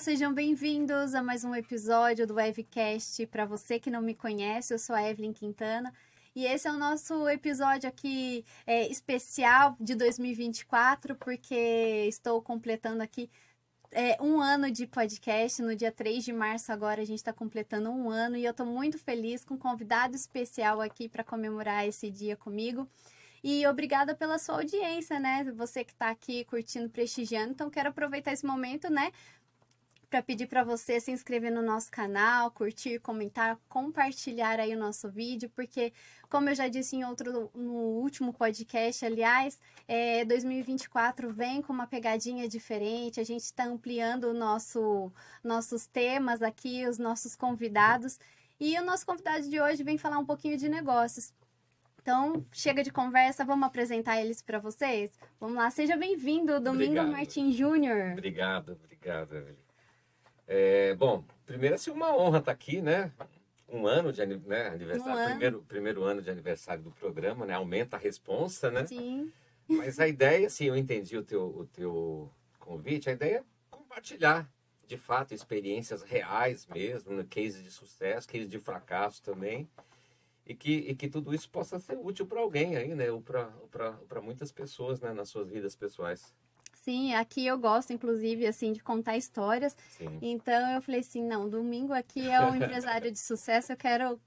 sejam bem-vindos a mais um episódio do Evcast. Para você que não me conhece, eu sou a Evelyn Quintana e esse é o nosso episódio aqui especial de 2024, porque estou completando aqui um ano de podcast. No dia 3 de março agora a gente está completando um ano e eu estou muito feliz com um convidado especial aqui para comemorar esse dia comigo. E obrigada pela sua audiência, né? Você que está aqui curtindo, prestigiando. Então, quero aproveitar esse momento, né? Para pedir para você se inscrever no nosso canal, curtir, comentar, compartilhar aí o nosso vídeo, porque, como eu já disse no último podcast, aliás, 2024 vem com uma pegadinha diferente, a gente está ampliando nossos temas aqui, os nossos convidados, e o nosso convidado de hoje vem falar um pouquinho de negócios. Então, chega de conversa, vamos apresentar eles para vocês? Vamos lá, seja bem-vindo, Domingo Martins Júnior. Obrigado, Evelyn. Bom, primeiro, assim, uma honra estar aqui, né? Um ano de aniversário, primeiro ano de aniversário do programa, né? Aumenta a responsa, né? Sim. Mas a ideia, assim, eu entendi o teu convite, a ideia é compartilhar, de fato, experiências reais mesmo, né? Cases de sucesso, cases de fracasso também, e que tudo isso possa ser útil para alguém aí, né? Ou para muitas pessoas, né? Nas suas vidas pessoais. Sim, aqui eu gosto, inclusive, assim, de contar histórias. Sim. Então, eu falei assim, não, Domingo aqui é um empresário de sucesso, eu quero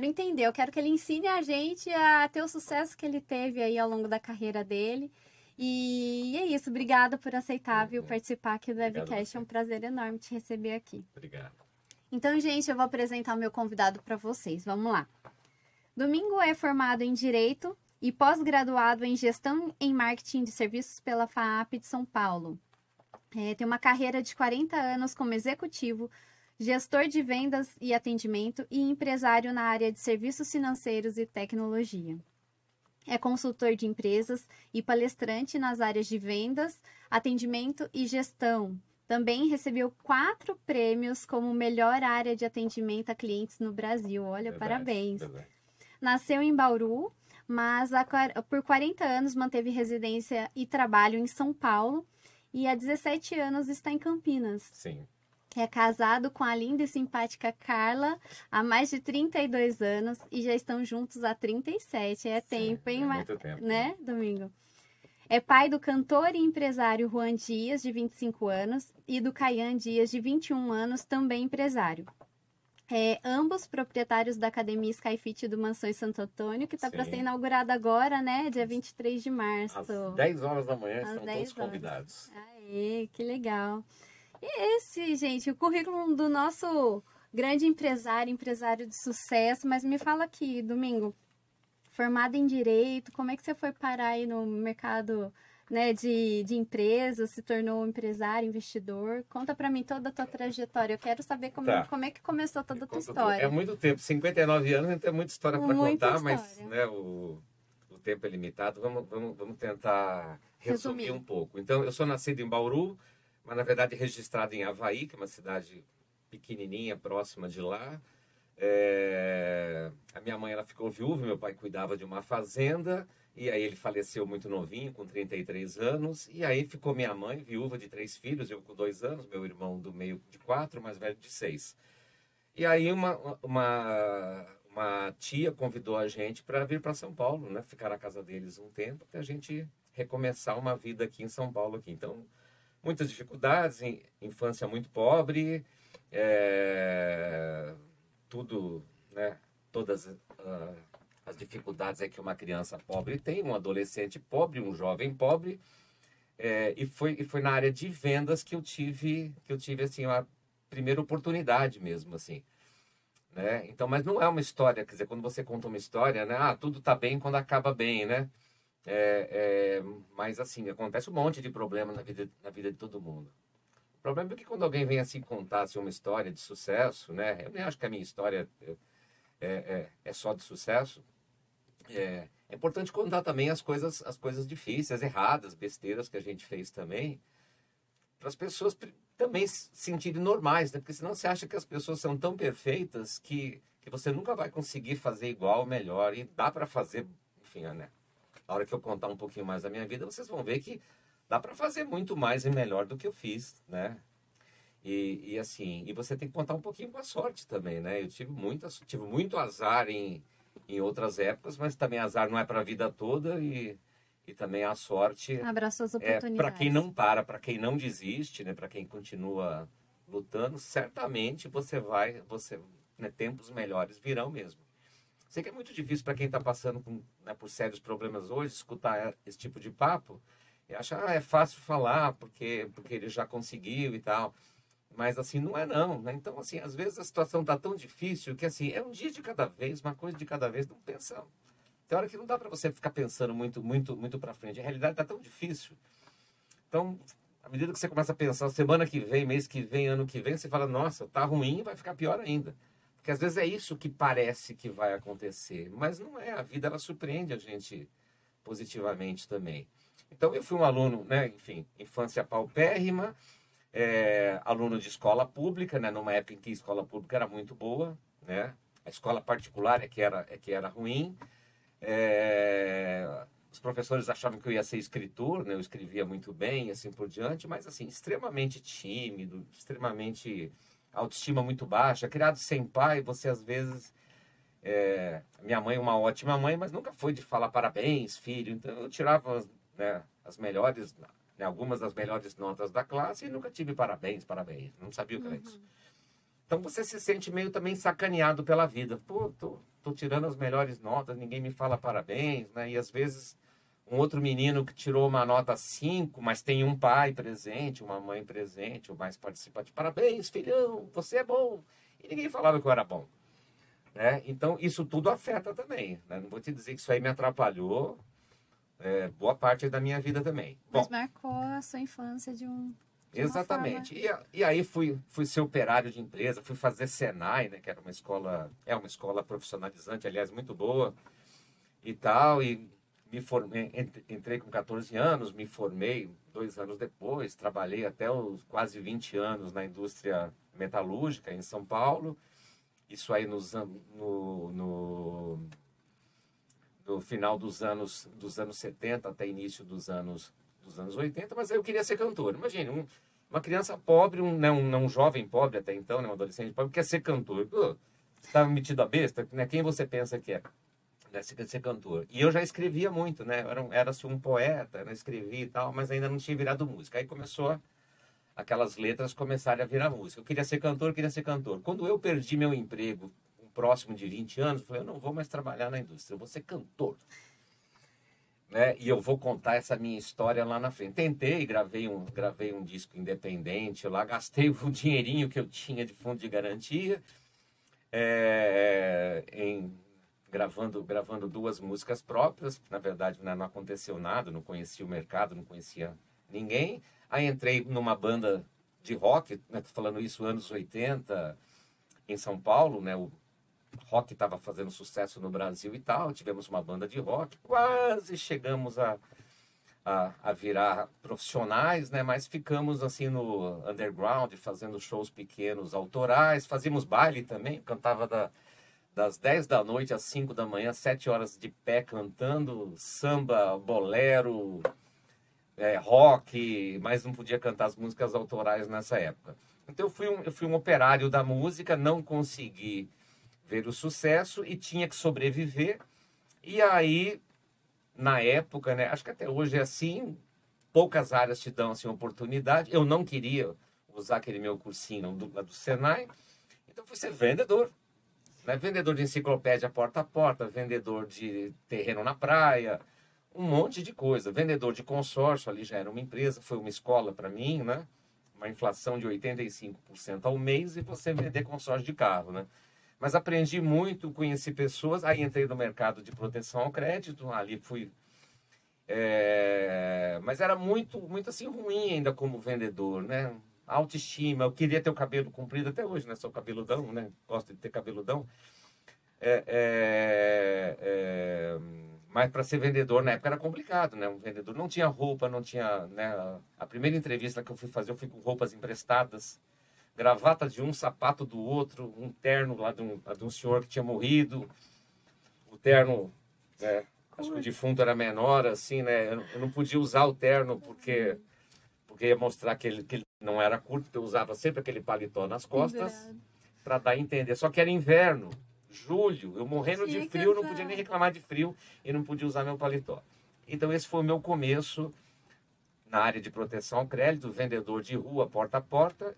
entender, eu quero que ele ensine a gente a ter o sucesso que ele teve aí ao longo da carreira dele. E é isso, obrigada por aceitar, viu, participar aqui do Evcast, é um prazer enorme te receber aqui. Obrigado. Então, gente, eu vou apresentar o meu convidado para vocês, vamos lá. Domingo é formado em Direito e pós-graduado em Gestão em Marketing de Serviços pela FAAP de São Paulo. Tem uma carreira de 40 anos como executivo, gestor de vendas e atendimento e empresário na área de serviços financeiros e tecnologia. É consultor de empresas e palestrante nas áreas de vendas, atendimento e gestão. Também recebeu 4 prêmios como melhor área de atendimento a clientes no Brasil. Olha, parabéns. Verdade. Nasceu em Bauru, mas por 40 anos manteve residência e trabalho em São Paulo e há 17 anos está em Campinas. Sim. É casado com a linda e simpática Carla há mais de 32 anos e já estão juntos há 37. É tempo, hein? Muito tempo. Né, Domingo? É pai do cantor e empresário Juan Dias, de 25 anos, e do Caian Dias, de 21 anos, também empresário. Ambos proprietários da Academia Skyfit do Mansões Santo Antônio, que está para ser inaugurada agora, né? Dia 23 de março. Às 10 horas da manhã Às estão 10 todos convidados. Aê, que legal. E esse, gente, o currículo do nosso grande empresário de sucesso. Mas me fala aqui, Domingo, formado em Direito, como é que você foi parar aí no mercado, né, de empresas, se tornou empresário, investidor? Conta pra mim toda a tua trajetória. Eu quero saber como é que começou toda a tua história. É muito tempo, 59 anos, não tem muita história para contar, mas né, o tempo é limitado. Vamos tentar resumir um pouco. Então, eu sou nascido em Bauru, mas na verdade registrado em Avaí, que é uma cidade pequenininha, próxima de lá. A minha mãe ela ficou viúva, meu pai cuidava de uma fazenda. E aí ele faleceu muito novinho, com 33 anos. E aí ficou minha mãe, viúva de 3 filhos, eu com 2 anos, meu irmão do meio de 4, mais velho de 6. E aí uma tia convidou a gente para vir para São Paulo, né? Ficar na casa deles um tempo, até a gente recomeçar uma vida aqui em São Paulo. Aqui. Então, muitas dificuldades, infância muito pobre, tudo, né? Todas... as dificuldades é que uma criança pobre tem, um adolescente pobre, um jovem pobre, e foi na área de vendas que eu tive assim a primeira oportunidade mesmo assim, né? Então, mas não é uma história, quer dizer, quando você conta uma história, né? Tudo tá bem quando acaba bem, né? Mas assim acontece um monte de problema na vida de todo mundo. O problema é que quando alguém vem assim contar assim, uma história de sucesso, né? Eu nem acho que a minha história é só de sucesso. É importante contar também as coisas difíceis, erradas, besteiras que a gente fez também, para as pessoas também se sentirem normais, né? Porque senão você acha que as pessoas são tão perfeitas que você nunca vai conseguir fazer igual, melhor, e dá para fazer, enfim, né? Na hora que eu contar um pouquinho mais da minha vida, vocês vão ver que dá para fazer muito mais e melhor do que eu fiz, né? E assim, e você tem que contar um pouquinho com a sorte também, né? Eu tive muito azar em outras épocas, mas também azar não é para a vida toda e também a sorte Abraçou as é para quem oportunidades. não para, para quem não desiste, né? Para quem continua lutando, certamente né, tempos melhores virão mesmo. Sei que é muito difícil para quem está passando né, por sérios problemas hoje escutar esse tipo de papo e achar é fácil falar porque ele já conseguiu e tal. Mas assim, não é não, né? Então, assim, às vezes a situação está tão difícil que assim, é um dia de cada vez, uma coisa de cada vez, não pensa. Tem hora que não dá para você ficar pensando muito para frente. A realidade está tão difícil. Então, à medida que você começa a pensar semana que vem, mês que vem, ano que vem, você fala, nossa, tá ruim, vai ficar pior ainda. Porque às vezes é isso que parece que vai acontecer, mas não é. A vida ela surpreende a gente positivamente também. Então, eu fui um aluno, né, enfim, infância paupérrima, aluno de escola pública, né, numa época em que a escola pública era muito boa, né? A escola particular é que era ruim. Os professores achavam que eu ia ser escritor, né? Eu escrevia muito bem, assim por diante, mas assim, extremamente tímido, extremamente autoestima muito baixa, criado sem pai, você às vezes minha mãe é uma ótima mãe, mas nunca foi de falar parabéns, filho. Então eu tirava, né, as melhores, né, algumas das melhores notas da classe e nunca tive parabéns, parabéns. Não sabia o que era isso. Então você se sente meio também sacaneado pela vida. Pô, tô tirando as melhores notas, ninguém me fala parabéns, né? E às vezes um outro menino que tirou uma nota 5, mas tem um pai presente, uma mãe presente, o mais participante. Parabéns, filhão, você é bom. E ninguém falava que eu era bom. Né? Então, isso tudo afeta também. Né? Não vou te dizer que isso aí me atrapalhou boa parte da minha vida também. Mas Bom, marcou a sua infância de uma forma. exatamente. E aí fui ser operário de empresa, fui fazer Senai, né? Que era uma escola profissionalizante, aliás, muito boa e tal. E me formei, entrei com 14 anos, me formei 2 anos depois, trabalhei até os quase 20 anos na indústria metalúrgica em São Paulo. Isso aí no final dos anos 70 até início dos anos 80, mas aí eu queria ser cantor. Imagine, uma criança pobre, um jovem pobre até então, né, um adolescente pobre, quer ser cantor. Pô, você está metido a besta? Né? Quem você pensa que é? Né, você quer ser cantor. E eu já escrevia muito, né? Era-se um poeta, né? Escrevia e tal, mas ainda não tinha virado música. Aí aquelas letras começaram a virar música. Eu queria ser cantor, queria ser cantor. Quando eu perdi meu emprego, próximo de 20 anos, eu falei, eu não vou mais trabalhar na indústria, eu vou ser cantor. Né? E eu vou contar essa minha história lá na frente. Tentei, gravei um disco independente lá, gastei o dinheirinho que eu tinha de fundo de garantia, gravando 2 músicas próprias. Na verdade, né, não aconteceu nada, não conhecia o mercado, não conhecia ninguém. Aí entrei numa banda de rock, né, tô falando isso anos 80, em São Paulo, né, o rock estava fazendo sucesso no Brasil e tal, tivemos uma banda de rock, quase chegamos a virar profissionais, né, mas ficamos assim no underground, fazendo shows pequenos, autorais, fazíamos baile também, cantava das 10 da noite às 5 da manhã, 7 horas de pé cantando, samba, bolero, rock, mas não podia cantar as músicas autorais nessa época. Então eu fui um operário da música, não consegui ver o sucesso e tinha que sobreviver. E aí, na época, né, acho que até hoje é assim, poucas áreas te dão assim, oportunidade. Eu não queria usar aquele meu cursinho do Senai, então fui ser vendedor. Né? Vendedor de enciclopédia porta a porta, vendedor de terreno na praia, um monte de coisa. Vendedor de consórcio, ali já era uma empresa, foi uma escola para mim, né? Uma inflação de 85% ao mês e você vender consórcio de carro, né? Mas aprendi muito, conheci pessoas, aí entrei no mercado de proteção ao crédito, ali fui... mas era muito assim ruim ainda como vendedor, né? Autoestima, eu queria ter o cabelo comprido até hoje, né? Sou cabeludão, né? Gosto de ter cabeludão. Mas para ser vendedor na época era complicado, né? Um vendedor não tinha roupa, não tinha, né? A primeira entrevista que eu fui fazer, eu fui com roupas emprestadas, gravata de um, sapato do outro, um terno lá de um senhor que tinha morrido, o terno, né? Acho que o defunto era menor, assim, né? Eu não podia usar o terno porque porque ia mostrar que ele não era curto, então eu usava sempre aquele paletó nas costas para dar a entender. Só que era inverno, julho, eu morrendo de frio, não podia nem reclamar de frio e não podia usar meu paletó. Então esse foi o meu começo na área de proteção ao crédito, vendedor de rua, porta a porta,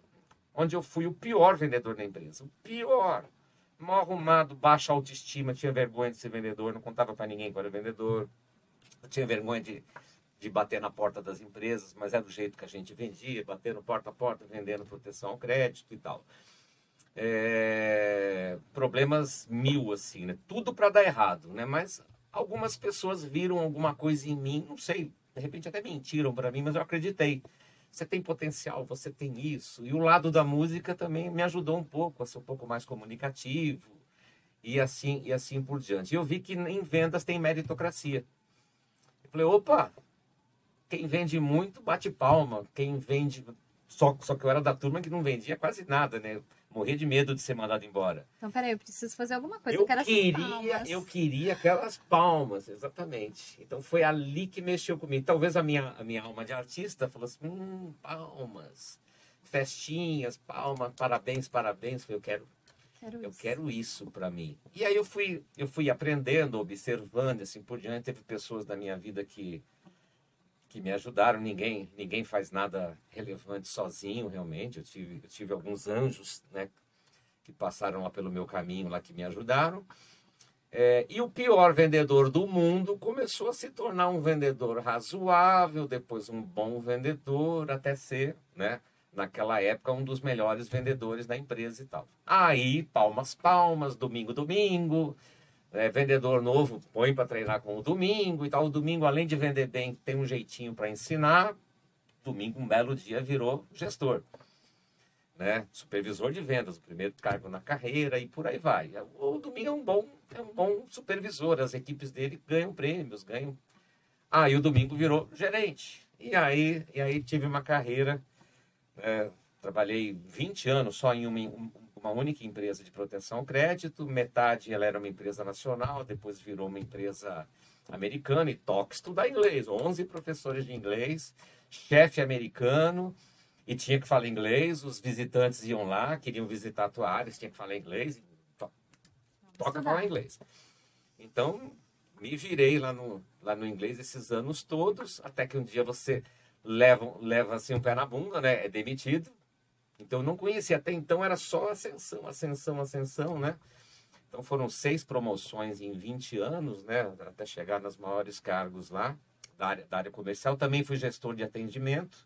onde eu fui o pior vendedor da empresa. O pior. Mal arrumado, baixa autoestima, tinha vergonha de ser vendedor, não contava para ninguém que eu era vendedor. Eu tinha vergonha de bater na porta das empresas, mas era do jeito que a gente vendia, batendo porta a porta, vendendo proteção ao crédito e tal. Problemas mil, assim, né? Tudo para dar errado, né? Mas algumas pessoas viram alguma coisa em mim, não sei, de repente até mentiram para mim, mas eu acreditei. Você tem potencial, você tem isso. E o lado da música também me ajudou um pouco a ser um pouco mais comunicativo e assim por diante. E eu vi que em vendas tem meritocracia. Eu falei, opa, quem vende muito bate palma, quem vende... Só que eu era da turma que não vendia quase nada, né? Morria de medo de ser mandado embora. Então, peraí, eu preciso fazer alguma coisa. Eu queria aquelas palmas, exatamente. Então, foi ali que mexeu comigo. Talvez a minha alma de artista falou assim, palmas, festinhas, palmas, parabéns, parabéns. Eu quero isso para mim. E aí eu fui aprendendo, observando, assim por diante. Teve pessoas na minha vida que me ajudaram. Ninguém faz nada relevante sozinho, realmente. Eu tive alguns anjos, né, que passaram lá pelo meu caminho, lá que me ajudaram. E o pior vendedor do mundo começou a se tornar um vendedor razoável, depois um bom vendedor, até ser, né, naquela época, um dos melhores vendedores da empresa e tal. Aí, palmas, domingo. Vendedor novo, põe para treinar com o domingo e tal. O domingo, além de vender bem, tem um jeitinho para ensinar. Domingo, um belo dia, virou gestor, né? Supervisor de vendas, o primeiro cargo na carreira e por aí vai. O domingo é um bom supervisor, as equipes dele ganham prêmios, Aí o domingo virou gerente. E aí tive uma carreira, trabalhei 20 anos só em uma única empresa de proteção ao crédito, metade ela era uma empresa nacional, depois virou uma empresa americana e toca estudar inglês, 11 professores de inglês, chefe americano, e tinha que falar inglês, os visitantes iam lá, queriam visitar a tua área, tinha que falar inglês, toca falar inglês. Então, me virei lá no inglês esses anos todos, até que um dia você leva assim um pé na bunda, né? É demitido. Então, eu não conhecia. Até então, era só ascensão, né? Então, foram 6 promoções em 20 anos, né? Até chegar nos maiores cargos lá, da área comercial. Também fui gestor de atendimento.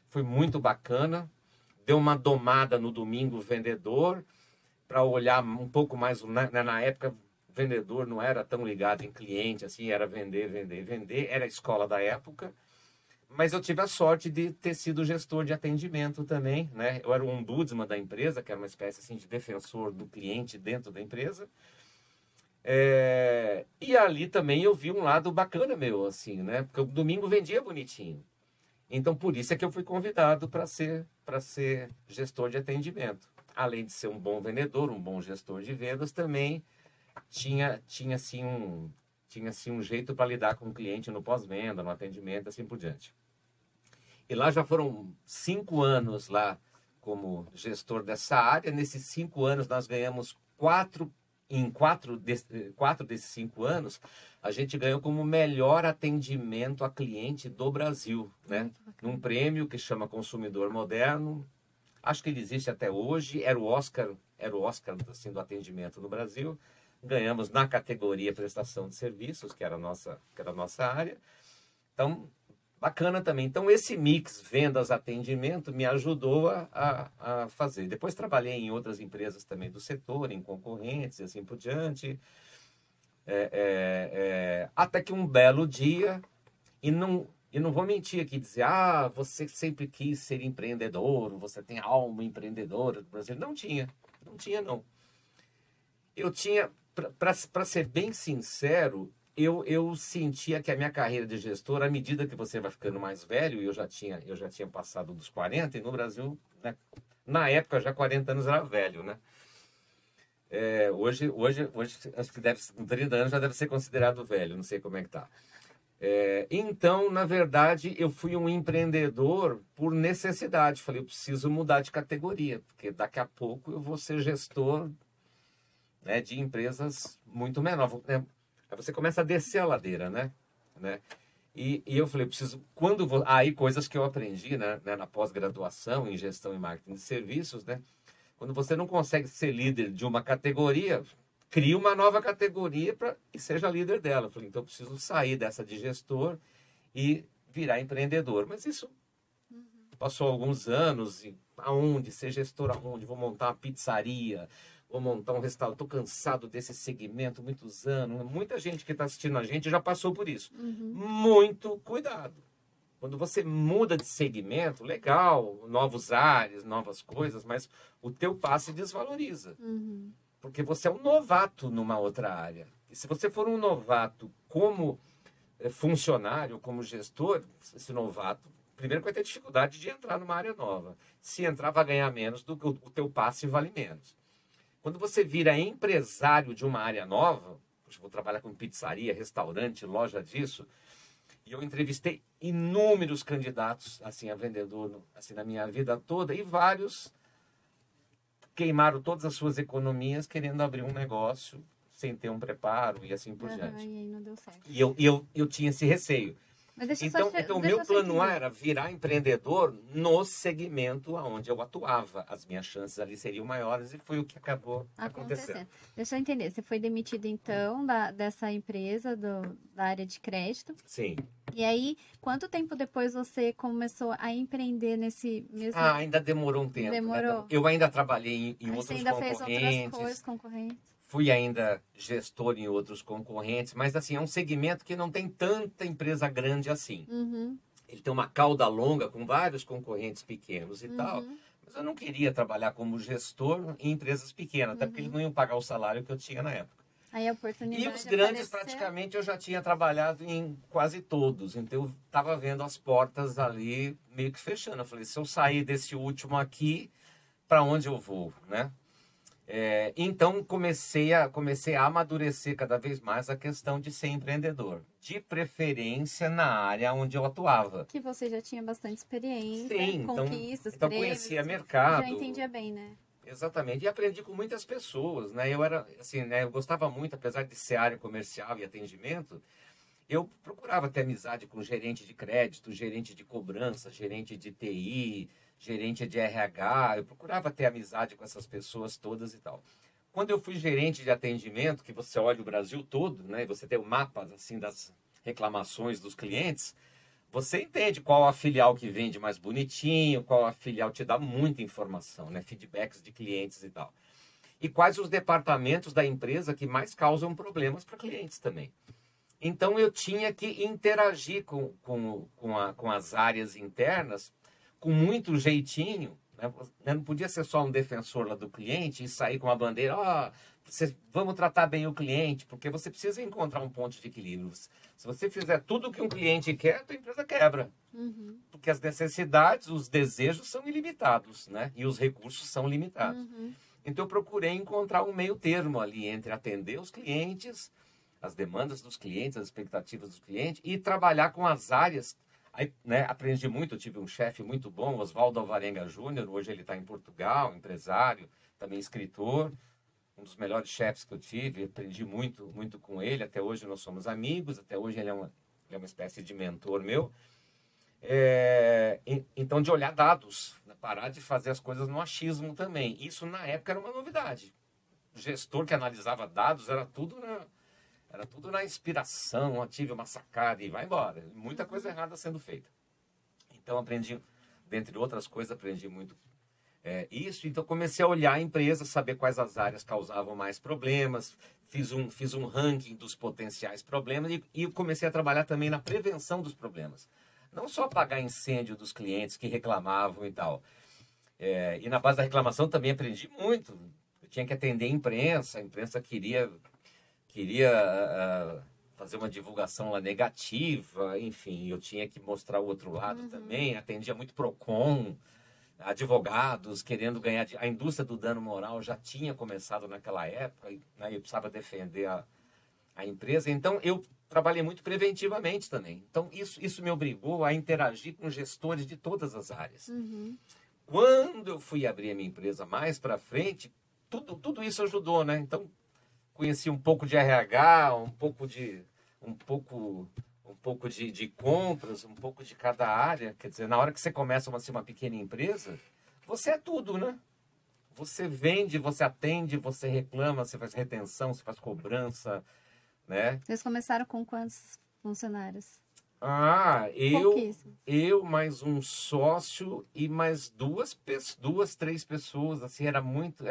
Foi muito bacana. Deu uma domada no domingo vendedor, para olhar um pouco mais... Na época, vendedor não era tão ligado em cliente, assim, era vender. Era a escola da época. Mas eu tive a sorte de ter sido gestor de atendimento também, né? Eu era o ombudsman da empresa, que era uma espécie assim, de defensor do cliente dentro da empresa. E ali também eu vi um lado bacana meu, assim, né? Porque o domingo vendia bonitinho. Então, por isso é que eu fui convidado para ser gestor de atendimento. Além de ser um bom vendedor, um bom gestor de vendas, também tinha assim um jeito para lidar com o cliente no pós-venda, no atendimento, assim por diante. E lá já foram 5 anos lá como gestor dessa área. Nesses 5 anos nós ganhamos 4 desses 5 anos, a gente ganhou como melhor atendimento a cliente do Brasil, né? Num prêmio que chama Consumidor Moderno. Acho que ele existe até hoje. Era o Oscar assim, do atendimento no Brasil. Ganhamos na categoria prestação de serviços, que era a nossa área. Então, bacana também. Então, esse mix vendas, atendimento me ajudou a fazer. Depois trabalhei em outras empresas também do setor, em concorrentes e assim por diante. Até que um belo dia, e não vou mentir aqui, dizer, você sempre quis ser empreendedor, você tem alma empreendedora do Brasil. Não tinha. Eu tinha, para ser bem sincero, eu sentia que a minha carreira de gestor, à medida que você vai ficando mais velho, eu já tinha passado dos 40, e no Brasil, né, na época, já 40 anos era velho, né? Hoje acho que com 30 anos já deve ser considerado velho, não sei como é que tá. Então, na verdade, eu fui um empreendedor por necessidade. Falei, eu preciso mudar de categoria, porque daqui a pouco eu vou ser gestor, né, de empresas muito menores. Né? Aí você começa a descer a ladeira, né? E eu falei, preciso... Aí, coisas que eu aprendi, né, na pós-graduação em gestão e marketing de serviços, né? Quando você não consegue ser líder de uma categoria, cria uma nova categoria e seja líder dela. Eu falei, então eu preciso sair dessa de gestor e virar empreendedor. Mas isso passou alguns anos. E aonde? Ser gestor aonde? Vou montar uma pizzaria, vou montar um restaurante. Estou cansado desse segmento, muitos anos. Muita gente que está assistindo a gente já passou por isso. Muito cuidado. Quando você muda de segmento, legal, novos ares, novas coisas, mas o teu passe desvaloriza. Porque você é um novato numa outra área. E se você for um novato como funcionário, como gestor, esse novato, primeiro vai ter dificuldade de entrar numa área nova. Se entrar, vai ganhar menos do que o teu passe vale menos. Quando você vira empresário de uma área nova, eu vou trabalhar com pizzaria, restaurante, loja disso, e eu entrevistei inúmeros candidatos assim, a vendedor assim, na minha vida toda, e vários queimaram todas as suas economias querendo abrir um negócio sem ter um preparo e assim por diante. E aí não deu certo. E eu tinha esse receio. Mas Então, o meu plano era virar empreendedor no segmento onde eu atuava. As minhas chances ali seriam maiores e foi o que acabou acontecendo. Deixa eu entender. Você foi demitido, então, dessa empresa, da área de crédito. Sim. E aí, quanto tempo depois você começou a empreender nesse mesmo... ainda demorou um tempo. Demorou. Né? Eu ainda trabalhei em outros você ainda concorrentes. fez outras coisas concorrentes. Fui ainda gestor em outros concorrentes, mas assim, é um segmento que não tem tanta empresa grande assim. Ele tem uma cauda longa com vários concorrentes pequenos e tal, mas eu não queria trabalhar como gestor em empresas pequenas, até porque eles não iam pagar o salário que eu tinha na época. Aí a oportunidade E os grandes, apareceu. praticamente, eu já tinha trabalhado em quase todos, então eu estava vendo as portas ali meio que fechando. Eu falei, se eu sair desse último aqui, para onde eu vou, né? Então comecei a amadurecer cada vez mais a questão de ser empreendedor, de preferência na área onde eu atuava. Que você já tinha bastante experiência, Sim, conquistas, então prêmios, conhecia mercado. já entendia bem, né? Exatamente, e aprendi com muitas pessoas, né? Eu era assim, né? Eu gostava muito, apesar de ser área comercial e atendimento, eu procurava ter amizade com gerente de crédito, gerente de cobrança, gerente de TI, gerente de RH, eu procurava ter amizade com essas pessoas todas e tal. Quando eu fui gerente de atendimento, que você olha o Brasil todo, né, e você tem o mapa assim, das reclamações dos clientes, você entende qual a filial que vende mais bonitinho, qual a filial te dá muita informação, né, feedbacks de clientes e tal. E quais os departamentos da empresa que mais causam problemas para clientes também. Então eu tinha que interagir com as áreas internas com muito jeitinho, né? Não podia ser só um defensor lá do cliente e sair com a bandeira, vamos tratar bem o cliente, porque você precisa encontrar um ponto de equilíbrio. Se você fizer tudo o que um cliente quer, a tua empresa quebra. Porque as necessidades, os desejos são ilimitados, né? E os recursos são limitados. Então eu procurei encontrar um meio termo ali entre atender os clientes, as demandas dos clientes, as expectativas dos clientes e trabalhar com as áreas. Aí, né, aprendi muito, eu tive um chefe muito bom, Oswaldo Alvarenga Júnior, hoje ele está em Portugal, empresário, também escritor, um dos melhores chefes que eu tive, aprendi muito, muito com ele, até hoje nós somos amigos, até hoje ele é uma espécie de mentor meu. Então, de olhar dados, né, parar de fazer as coisas no achismo também. Isso, na época, era uma novidade. O gestor que analisava dados era tudo na inspiração, tive uma sacada e vai embora. Muita coisa errada sendo feita. Então, aprendi, dentre outras coisas, aprendi muito isso. Então, comecei a olhar a empresa, saber quais as áreas causavam mais problemas. Fiz um ranking dos potenciais problemas e comecei a trabalhar também na prevenção dos problemas. Não só apagar incêndio dos clientes que reclamavam e tal. E na base da reclamação também aprendi muito. Eu tinha que atender a imprensa queria fazer uma divulgação lá negativa, enfim, eu tinha que mostrar o outro lado também, atendia muito PROCON, advogados querendo ganhar... A indústria do dano moral já tinha começado naquela época, né, eu precisava defender a empresa, então eu trabalhei muito preventivamente também. Então, isso me obrigou a interagir com gestores de todas as áreas. Quando eu fui abrir a minha empresa mais para frente, tudo isso ajudou, né? Então, conheci um pouco de RH, um pouco de compras, um pouco de cada área. Quer dizer, na hora que você começa a ser uma pequena empresa, você é tudo, né? Você vende, você atende, você reclama, você faz retenção, você faz cobrança, né? Vocês começaram com quantos funcionários? Eu mais um sócio e mais duas, três pessoas, assim, era muito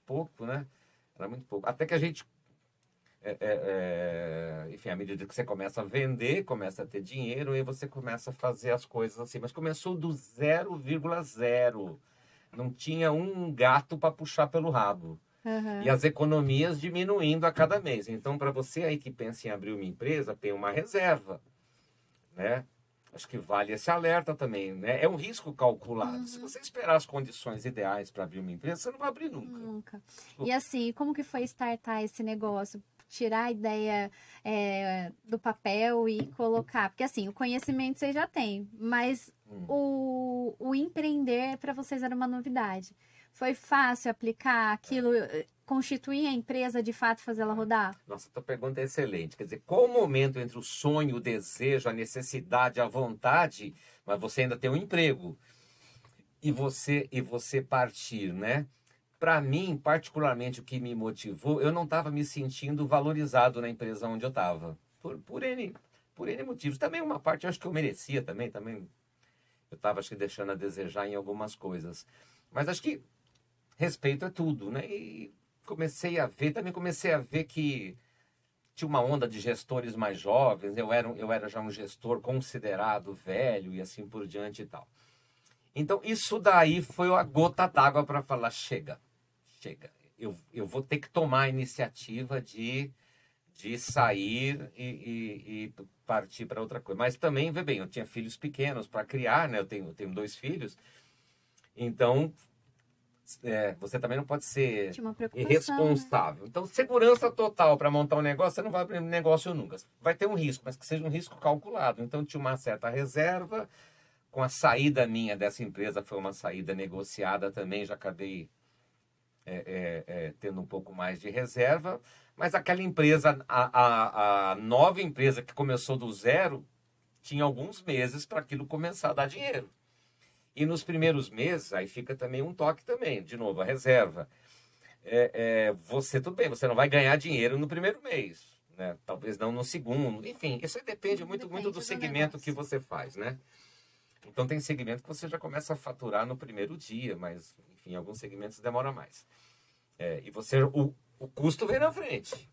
pouco, né? Era muito pouco. Até que a gente, enfim, à medida que você começa a vender, começa a ter dinheiro, aí você começa a fazer as coisas assim. Mas começou do 0,0. Não tinha um gato para puxar pelo rabo. E as economias diminuindo a cada mês. Então, para você aí que pensa em abrir uma empresa, tem uma reserva, né? Acho que vale esse alerta também, né? É um risco calculado. Se você esperar as condições ideais para abrir uma empresa, você não vai abrir nunca. Nunca. E assim, como que foi startar esse negócio? Tirar a ideia do papel e colocar? Porque assim, o conhecimento vocês já têm, mas o empreender para vocês era uma novidade. Foi fácil aplicar aquilo, constituir a empresa, de fato, fazer ela rodar? Nossa, tua pergunta é excelente. Quer dizer, qual o momento entre o sonho, o desejo, a necessidade, a vontade, mas você ainda tem um emprego, e você partir, né? Para mim, particularmente, o que me motivou, eu não estava me sentindo valorizado na empresa onde eu estava. Por N motivos. Também uma parte eu acho que eu merecia também. Eu estava, acho que, deixando a desejar em algumas coisas. Mas acho que respeito é tudo, né? E comecei a ver que tinha uma onda de gestores mais jovens. Eu era já um gestor considerado velho e assim por diante e tal. Então, isso daí foi a gota d'água para falar, chega. Eu vou ter que tomar a iniciativa de sair e partir para outra coisa. Mas também, vê bem, eu tinha filhos pequenos para criar, né? Eu tenho 2 filhos. Então, você também não pode ser irresponsável. Né? Então, segurança total para montar um negócio, você não vai abrir um negócio nunca. Vai ter um risco, mas que seja um risco calculado. Então, tinha uma certa reserva. Com a saída minha dessa empresa, foi uma saída negociada também, já acabei tendo um pouco mais de reserva. Mas aquela empresa, a nova empresa que começou do zero, tinha alguns meses para aquilo começar a dar dinheiro. E nos primeiros meses, aí fica também um toque também, de novo, a reserva. Tudo bem, você não vai ganhar dinheiro no primeiro mês, né? Talvez não no segundo. Enfim, isso depende muito do segmento que você faz, né? Então tem segmento que você já começa a faturar no primeiro dia, mas, enfim, alguns segmentos demora mais. E o custo vem na frente.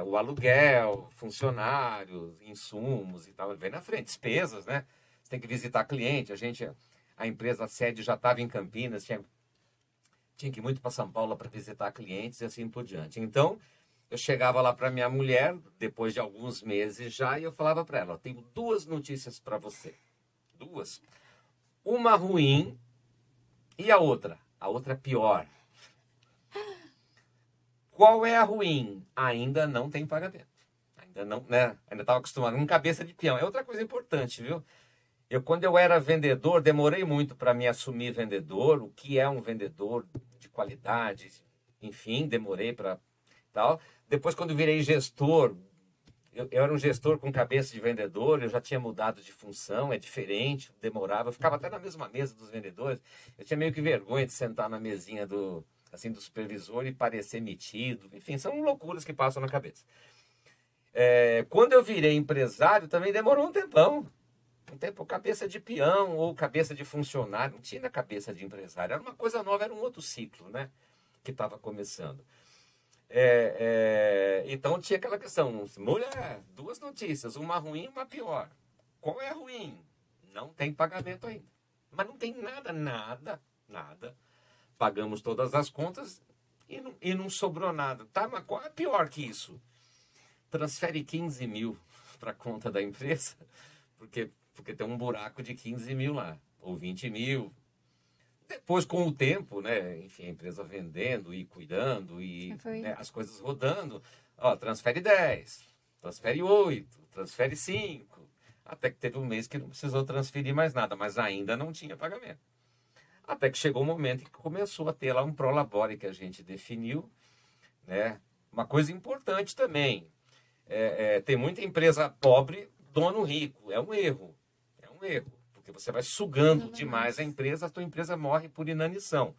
O aluguel, funcionários, insumos e tal, vem na frente. Despesas, né? Você tem que visitar cliente. A empresa, a sede já estava em Campinas, tinha que ir muito para São Paulo para visitar clientes e assim por diante. Então, eu chegava lá para minha mulher, depois de alguns meses já, e eu falava para ela, tenho 2 notícias para você. 2. Uma ruim e a outra pior. Qual é a ruim? Ainda não tem pagamento. Ainda não, né? Ainda estava acostumado com cabeça de peão. É outra coisa importante, viu? Quando eu era vendedor, demorei muito para me assumir vendedor. O que é um vendedor de qualidade? Enfim, demorei para tal. Depois, quando eu virei gestor, eu era um gestor com cabeça de vendedor, eu já tinha mudado de função, é diferente, demorava. Eu ficava até na mesma mesa dos vendedores. Eu tinha meio que vergonha de sentar na mesinha do supervisor e parecer metido. Enfim, são loucuras que passam na cabeça. Quando eu virei empresário, também demorou um tempão. Cabeça de peão ou cabeça de funcionário. Não tinha cabeça de empresário. Era uma coisa nova, era um outro ciclo, né? Que estava começando. Então tinha aquela questão, mulher, 2 notícias, uma ruim e uma pior. Qual é a ruim? Não tem pagamento ainda. Mas não tem nada. Pagamos todas as contas e não sobrou nada. Tá, mas qual é pior que isso? Transfere 15 mil para a conta da empresa, porque tem um buraco de 15 mil lá, ou 20 mil. Depois, com o tempo, né? Enfim, a empresa vendendo e cuidando e né, as coisas rodando. Transfere 10. transfere 8, transfere 5. Até que teve um mês que não precisou transferir mais nada, mas ainda não tinha pagamento. Até que chegou o momento que começou a ter lá um prolabore que a gente definiu, né? Uma coisa importante também, tem muita empresa pobre, dono rico. É um erro, porque você vai sugando demais a empresa, a tua empresa morre por inanição.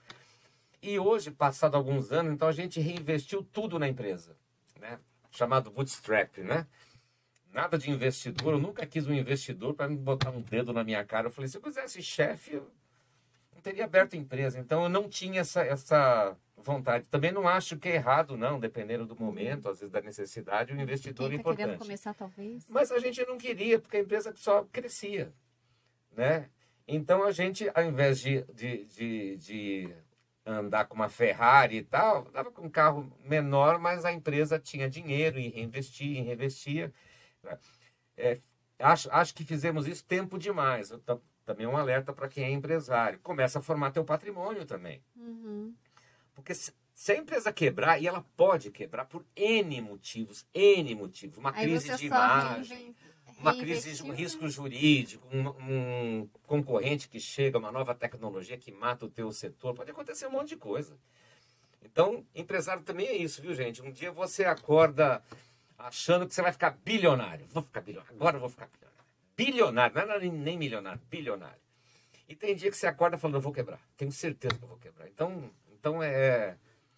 E hoje, passado alguns anos, então a gente reinvestiu tudo na empresa, né? Chamado bootstrap, né? Nada de investidor, eu nunca quis um investidor para me botar um dedo na minha cara. Eu falei, se eu quisesse chefe, eu não teria aberto empresa. Então eu não tinha essa vontade. Também não acho que é errado, não, dependendo do momento, às vezes da necessidade, o investidor é importante. Querendo começar, talvez. Mas a gente não queria, porque a empresa só crescia, né? Então a gente, ao invés de andar com uma Ferrari e tal, andava com um carro menor, mas a empresa tinha dinheiro e reinvestia. Acho que fizemos isso tempo demais. Também é um alerta para quem é empresário. Começa a formar teu patrimônio também. Uhum. Porque se a empresa quebrar, e ela pode quebrar por N motivos. Uma crise de imagem, uma crise, um risco jurídico, um concorrente que chega, uma nova tecnologia que mata o teu setor. Pode acontecer um monte de coisa. Então, empresário também é isso, viu, gente? Um dia você acorda achando que você vai ficar bilionário. Vou ficar bilionário. Agora eu vou ficar bilionário. Bilionário, não é nem milionário, bilionário. E tem dia que você acorda falando, eu vou quebrar. Tenho certeza que eu vou quebrar. Então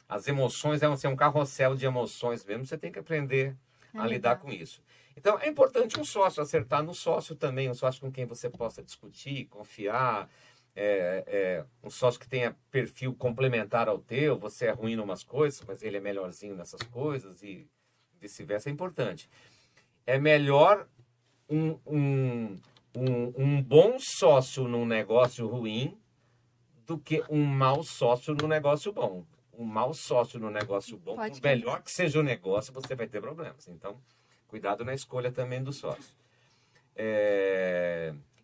as emoções, é um carrossel de emoções mesmo. Você tem que aprender a lidar com isso. Então, é importante um sócio, acertar no sócio também. Um sócio com quem você possa discutir, confiar. Um sócio que tenha perfil complementar ao teu. Você é ruim em umas coisas, mas ele é melhorzinho nessas coisas e vice-versa. É importante. É melhor um bom sócio num negócio ruim do que um mau sócio no negócio bom. Um mau sócio no negócio bom, por melhor que seja o negócio, você vai ter problemas. Então, cuidado na escolha também do sócio.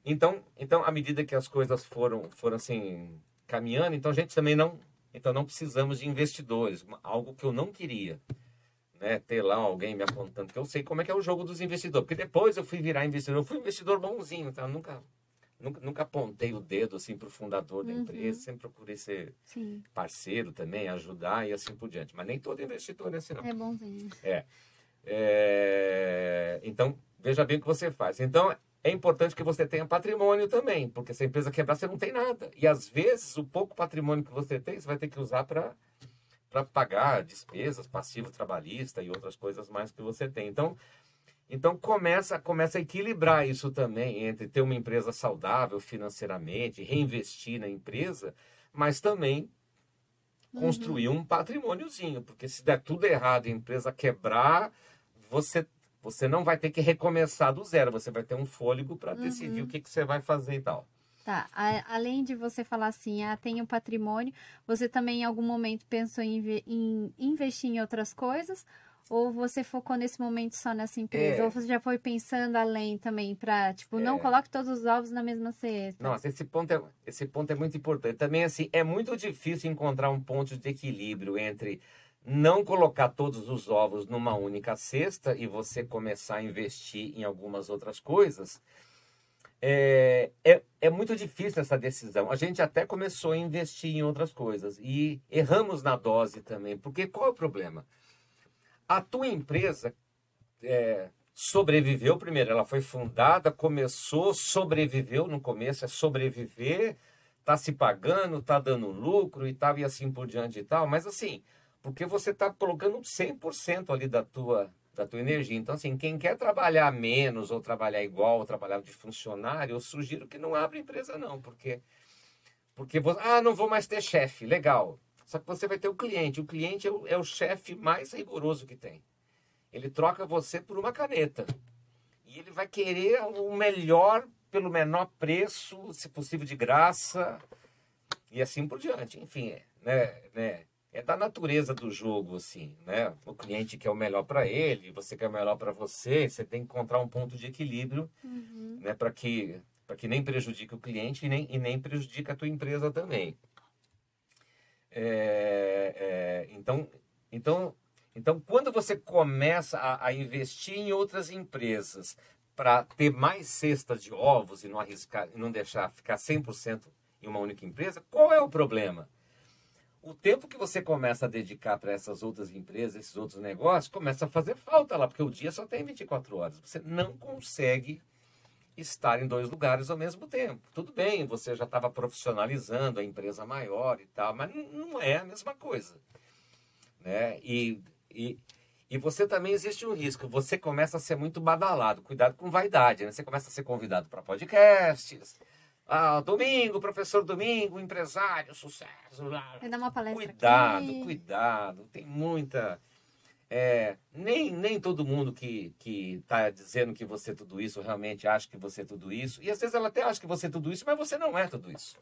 Então, à medida que as coisas foram assim, caminhando, então a gente também não precisamos de investidores. Algo que eu não queria. Né, ter lá alguém me apontando, que eu sei como é que é o jogo dos investidores, porque depois eu fui virar investidor, eu fui investidor bonzinho, tá? Nunca apontei o dedo assim para o fundador da empresa, sempre procurei ser parceiro também, ajudar e assim por diante, mas nem todo investidor é assim não. É bonzinho. Então, veja bem o que você faz. Então, é importante que você tenha patrimônio também, porque se a empresa quebrar, você não tem nada, e às vezes o pouco patrimônio que você tem, você vai ter que usar para pagar despesas, passivo trabalhista e outras coisas mais que você tem. Então começa a equilibrar isso também, entre ter uma empresa saudável financeiramente, reinvestir na empresa, mas também construir um patrimôniozinho, porque se der tudo errado e a empresa quebrar, você não vai ter que recomeçar do zero, você vai ter um fôlego para decidir o que você vai fazer e tal. Tá, além de você falar assim, tem um patrimônio, você também em algum momento pensou em investir em outras coisas? Ou você focou nesse momento só nessa empresa? Ou você já foi pensando além também para, tipo, não coloque todos os ovos na mesma cesta? Nossa, esse ponto é muito importante. Também, assim, é muito difícil encontrar um ponto de equilíbrio entre não colocar todos os ovos numa única cesta e você começar a investir em algumas outras coisas. É muito difícil essa decisão. A gente até começou a investir em outras coisas e erramos na dose também. Porque qual é o problema? A tua empresa sobreviveu primeiro. Ela foi fundada, começou, sobreviveu no começo. É sobreviver, está se pagando, está dando lucro e tal, e assim por diante e tal. Mas assim, porque você está colocando 100% ali da tua energia. Então, assim, quem quer trabalhar menos ou trabalhar igual, ou trabalhar de funcionário, eu sugiro que não abra empresa, não. Porque você, não vou mais ter chefe. Legal. Só que você vai ter o cliente. O cliente é o chefe mais rigoroso que tem. Ele troca você por uma caneta. E ele vai querer o melhor pelo menor preço, se possível de graça, e assim por diante. Enfim, é da natureza do jogo, assim, né? O cliente quer o melhor para ele, você quer o melhor para você, você tem que encontrar um ponto de equilíbrio, né? Para que nem prejudique o cliente e nem prejudique a tua empresa também. Então, Então, quando você começa a investir em outras empresas para ter mais cestas de ovos e não arriscar, e não deixar ficar 100% em uma única empresa, qual é o problema? O tempo que você começa a dedicar para essas outras empresas, esses outros negócios, começa a fazer falta lá, porque o dia só tem 24 horas. Você não consegue estar em 2 lugares ao mesmo tempo. Tudo bem, você já estava profissionalizando a empresa maior e tal, mas não é a mesma coisa, né? E você também existe um risco. Você começa a ser muito badalado. Cuidado com vaidade, né? Você começa a ser convidado para podcasts. Domingo, professor Domingo, empresário, sucesso. Vai dar uma palestra Cuidado, aqui. cuidado. Tem muita... nem todo mundo que está dizendo que você é tudo isso realmente acha que você é tudo isso. E às vezes ela até acha que você é tudo isso, mas você não é tudo isso.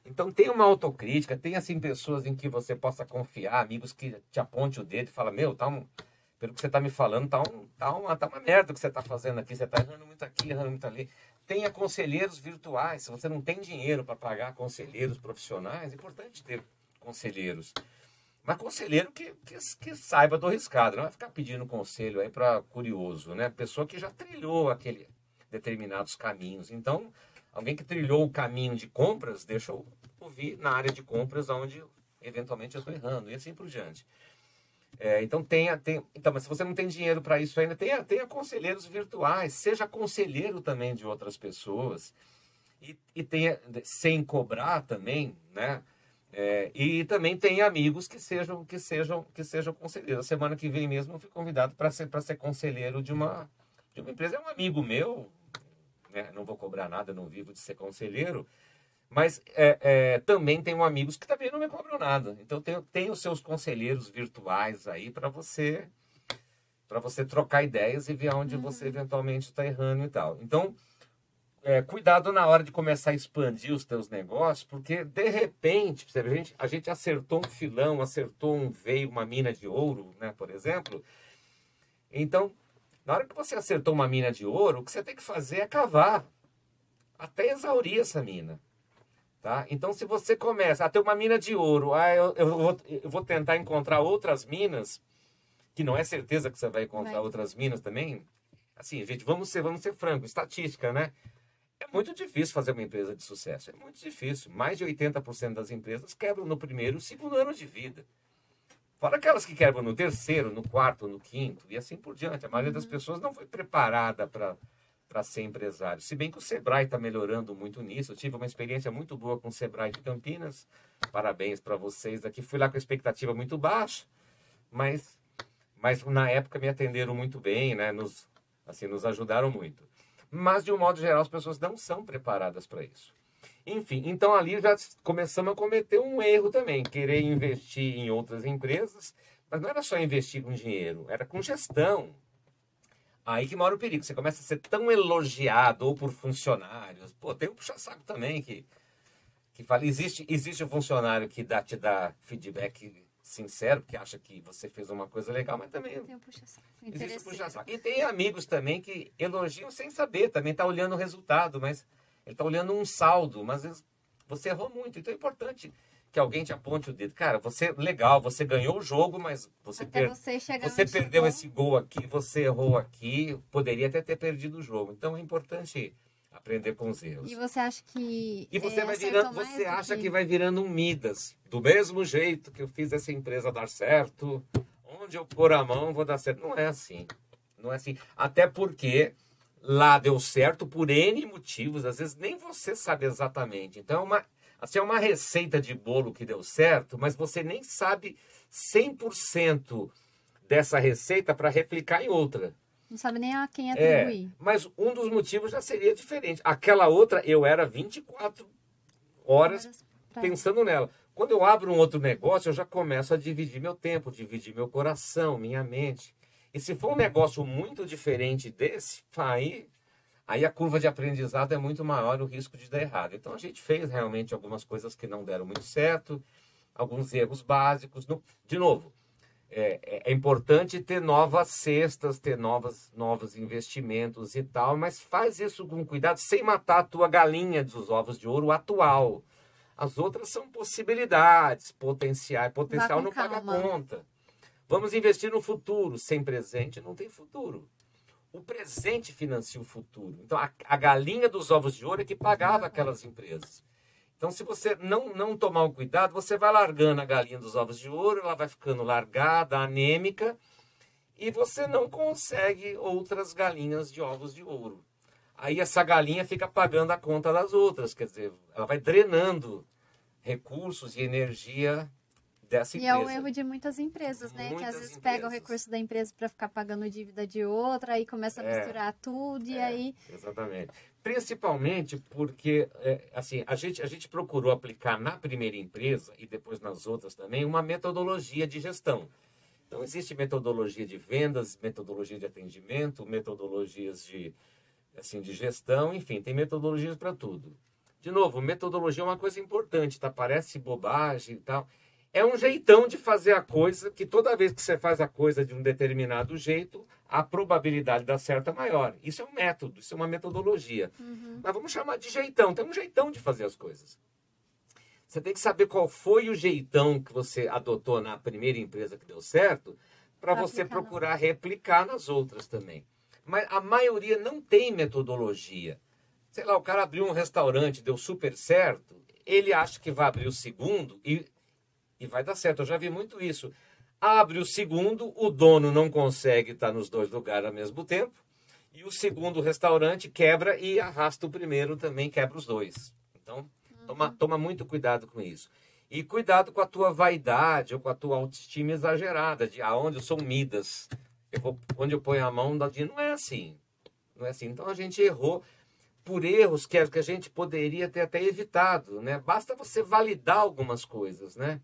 Então tem uma autocrítica, tem assim pessoas em que você possa confiar, amigos que te aponte o dedo e falam, meu, pelo que você está me falando, tá uma merda o que você está fazendo aqui, você está errando muito aqui, errando muito ali. Tenha conselheiros virtuais, se você não tem dinheiro para pagar conselheiros profissionais, é importante ter conselheiros. Mas conselheiro que saiba do riscado, não vai ficar pedindo conselho aí para curioso, né? Pessoa que já trilhou aquele determinados caminhos. Então, alguém que trilhou o caminho de compras, deixa eu ouvir na área de compras onde eventualmente eu estou errando, e assim por diante. Então, mas se você não tem dinheiro para isso ainda, tenha conselheiros virtuais, seja conselheiro também de outras pessoas, e tenha, sem cobrar também, né? E também tem amigos que sejam conselheiros. A semana que vem mesmo eu fui convidado para ser conselheiro de uma empresa. É um amigo meu, né? Não vou cobrar nada, não vivo de ser conselheiro, mas também tenho amigos que também não me cobram nada. Então tem os seus conselheiros virtuais aí para você trocar ideias e ver onde você eventualmente está errando e tal. Então, cuidado na hora de começar a expandir os teus negócios, porque de repente, a gente acertou um filão, acertou um veio, uma mina de ouro, né, por exemplo. Então, na hora que você acertou uma mina de ouro, o que você tem que fazer é cavar até exaurir essa mina. Tá? Então, se você começa a ter uma mina de ouro, eu vou tentar encontrar outras minas, que não é certeza que você vai encontrar outras minas também. Assim, gente, vamos ser francos, estatística, né? É muito difícil fazer uma empresa de sucesso. É muito difícil. Mais de 80% das empresas quebram no primeiro e segundo ano de vida. Fora aquelas que quebram no terceiro, no quarto, no quinto e assim por diante. A maioria das pessoas não foi preparada para ser empresário. Se bem que o Sebrae está melhorando muito nisso. Eu tive uma experiência muito boa com o Sebrae de Campinas. Parabéns para vocês aqui. Fui lá com a expectativa muito baixa, mas na época me atenderam muito bem, né? Nos ajudaram muito. Mas, de um modo geral, as pessoas não são preparadas para isso. Enfim, então ali já começamos a cometer um erro também. Querer investir em outras empresas, mas não era só investir com dinheiro, era com gestão. Aí que mora o perigo. Você começa a ser tão elogiado ou por funcionários. Pô, tem um puxa-saco também que fala... Existe um funcionário que te dá feedback sincero, que acha que você fez uma coisa legal, mas também Tem um puxa-saco. existe um puxa-saco. E tem amigos também que elogiam sem saber, também está olhando o resultado, mas ele está olhando um saldo, mas às vezes você errou muito. Então é importante que alguém te aponte o dedo. Cara, legal, você ganhou o jogo, mas você perdeu esse gol aqui, você errou aqui, poderia até ter perdido o jogo. Então é importante aprender com os erros. E você acha que... E você acha que vai virando um Midas. Do mesmo jeito que eu fiz essa empresa dar certo, onde eu pôr a mão, vou dar certo. Não é assim. Não é assim. Até porque lá deu certo por N motivos. Às vezes nem você sabe exatamente. Então é uma receita de bolo que deu certo, mas você nem sabe 100% dessa receita para replicar em outra. Não sabe nem a quem atribuir. Mas um dos motivos já seria diferente. Aquela outra, eu era 24 horas pensando nela. Quando eu abro um outro negócio, eu já começo a dividir meu tempo, dividir meu coração, minha mente. E se for um negócio muito diferente desse, aí a curva de aprendizado é muito maior, o risco de dar errado. Então a gente fez realmente algumas coisas que não deram muito certo, alguns erros básicos. De novo, é importante ter novas cestas, ter novos investimentos e tal, mas faz isso com cuidado, sem matar a tua galinha dos ovos de ouro atual. As outras são possibilidades, potencial não paga conta. Vamos investir no futuro. Sem presente não tem futuro. O presente financia o futuro. Então, a galinha dos ovos de ouro é que pagava aquelas empresas. Então, se você não tomar um cuidado, você vai largando a galinha dos ovos de ouro, ela vai ficando largada, anêmica, e você não consegue outras galinhas de ovos de ouro. Aí essa galinha fica pagando a conta das outras, quer dizer, ela vai drenando recursos e energia dessa empresa. E é o erro de muitas empresas, né? Muitas que às vezes empresas. pega o recurso da empresa para ficar pagando dívida de outra, aí começa a misturar tudo, e aí... Exatamente. Principalmente porque, assim, a gente procurou aplicar na primeira empresa e depois nas outras também uma metodologia de gestão. Então, existe metodologia de vendas, metodologia de atendimento, metodologias de gestão, enfim, tem metodologias para tudo. De novo, metodologia é uma coisa importante, tá? Parece bobagem e tal. É um jeitão de fazer a coisa, que toda vez que você faz a coisa de um determinado jeito, a probabilidade de dar certo é maior. Isso é um método, isso é uma metodologia. Mas vamos chamar de jeitão, tem um jeitão de fazer as coisas. Você tem que saber qual foi o jeitão que você adotou na primeira empresa que deu certo, para você procurar replicar nas outras também. Mas a maioria não tem metodologia. Sei lá, o cara abriu um restaurante, deu super certo, ele acha que vai abrir o segundo e vai dar certo. Eu já vi muito isso. Abre o segundo, o dono não consegue estar nos dois lugares ao mesmo tempo, e o segundo restaurante quebra e arrasta o primeiro também, quebra os dois. Então, toma muito cuidado com isso. E cuidado com a tua vaidade ou com a tua autoestima exagerada, de aonde eu sou Midas. Onde eu ponho a mão, não é assim. Não é assim. Então, a gente errou por erros que a gente poderia ter até evitado, né? Basta você validar algumas coisas, né?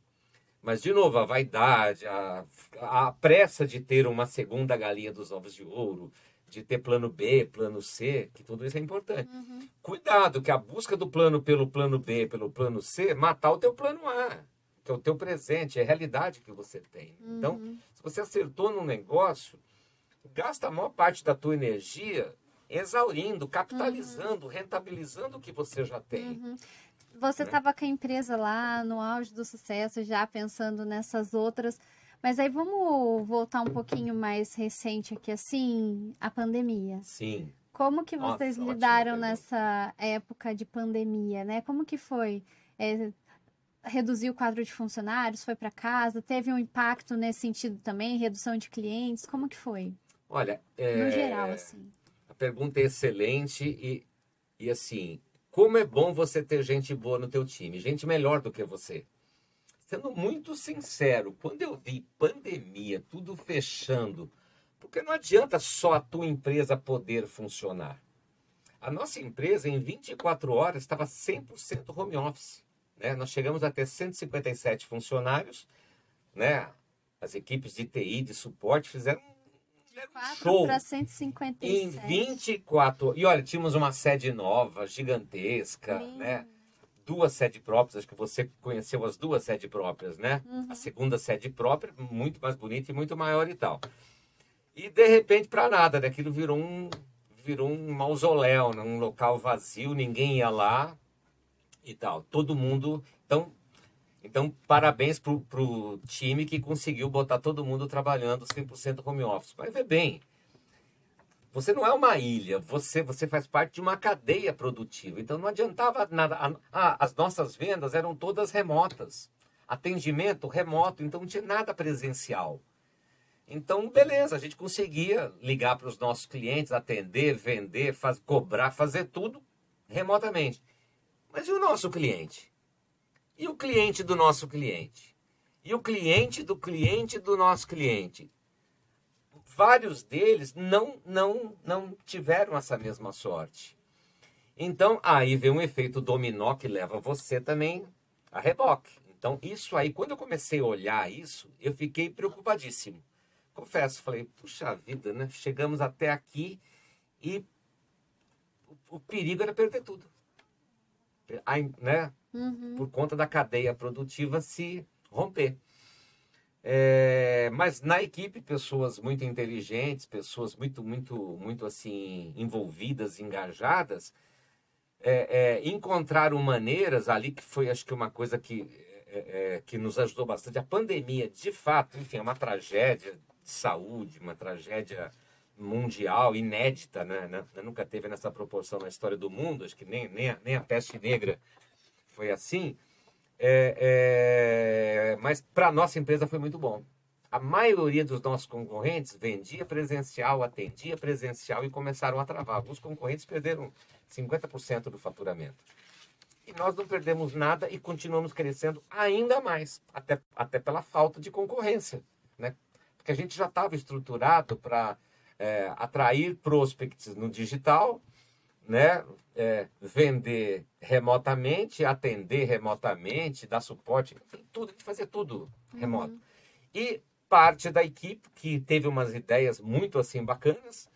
Mas, de novo, a vaidade, a pressa de ter uma segunda galinha dos ovos de ouro, de ter plano B, plano C, que tudo isso é importante. Cuidado, que a busca do plano pelo plano B, pelo plano C, matar o teu plano A, que é o teu presente, é a realidade que você tem. Então, se você acertou num negócio, gasta a maior parte da tua energia exaurindo, capitalizando, rentabilizando o que você já tem. Você estava com a empresa lá no auge do sucesso, já pensando nessas outras. Mas aí vamos voltar um pouquinho mais recente aqui, assim, a pandemia. Sim. Como que vocês lidaram nessa época de pandemia, né? Como que foi? Reduziu o quadro de funcionários, foi para casa? Teve um impacto nesse sentido também? Redução de clientes? Como que foi? Olha, no geral, assim. A pergunta é excelente e assim... Como é bom você ter gente boa no teu time, gente melhor do que você. Sendo muito sincero, quando eu vi pandemia, tudo fechando, porque não adianta só a tua empresa poder funcionar. A nossa empresa, em 24 horas, estava 100% home office. Né? Nós chegamos a ter 157 funcionários, né? As equipes de TI, de suporte, fizeram show. Para 157. Em 24. E olha, tínhamos uma sede nova, gigantesca, né? 2 sedes próprias, acho que você conheceu as 2 sedes próprias, né? A segunda sede própria, muito mais bonita e muito maior e tal. E de repente, para nada, né? Aquilo virou um mausoléu, né? Um local vazio, ninguém ia lá e tal. Todo mundo. Então, parabéns pro time que conseguiu botar todo mundo trabalhando 100% home office. Mas vê bem, você não é uma ilha, você faz parte de uma cadeia produtiva. Então, não adiantava nada. As nossas vendas eram todas remotas. Atendimento remoto, então não tinha nada presencial. Então, beleza, a gente conseguia ligar para os nossos clientes, atender, vender, cobrar, fazer tudo remotamente. Mas e o nosso cliente? E o cliente do nosso cliente? E o cliente do cliente do nosso cliente? Vários deles não tiveram essa mesma sorte. Então, aí vem um efeito dominó que leva você também a reboque. Então, isso aí, quando eu comecei a olhar isso, eu fiquei preocupadíssimo. Confesso, falei, puxa vida, né? Chegamos até aqui e o perigo era perder tudo. Aí, né? Por conta da cadeia produtiva se romper. Mas na equipe, pessoas muito inteligentes, pessoas muito assim, envolvidas, engajadas, encontraram maneiras ali, que foi acho que uma coisa que que nos ajudou bastante. A pandemia, de fato, enfim, é uma tragédia de saúde, uma tragédia mundial, inédita, né? Nunca teve nessa proporção na história do mundo, acho que nem a peste negra foi assim. Mas para a nossa empresa foi muito bom. A maioria dos nossos concorrentes vendia presencial, atendia presencial e começaram a travar. Alguns concorrentes perderam 50% do faturamento. E nós não perdemos nada e continuamos crescendo ainda mais, até pela falta de concorrência, né? Porque a gente já estava estruturado para atrair prospects no digital, né? Vender remotamente, atender remotamente, dar suporte, enfim, tudo, a gente fazia tudo remoto. E parte da equipe, que teve umas ideias muito assim bacanas,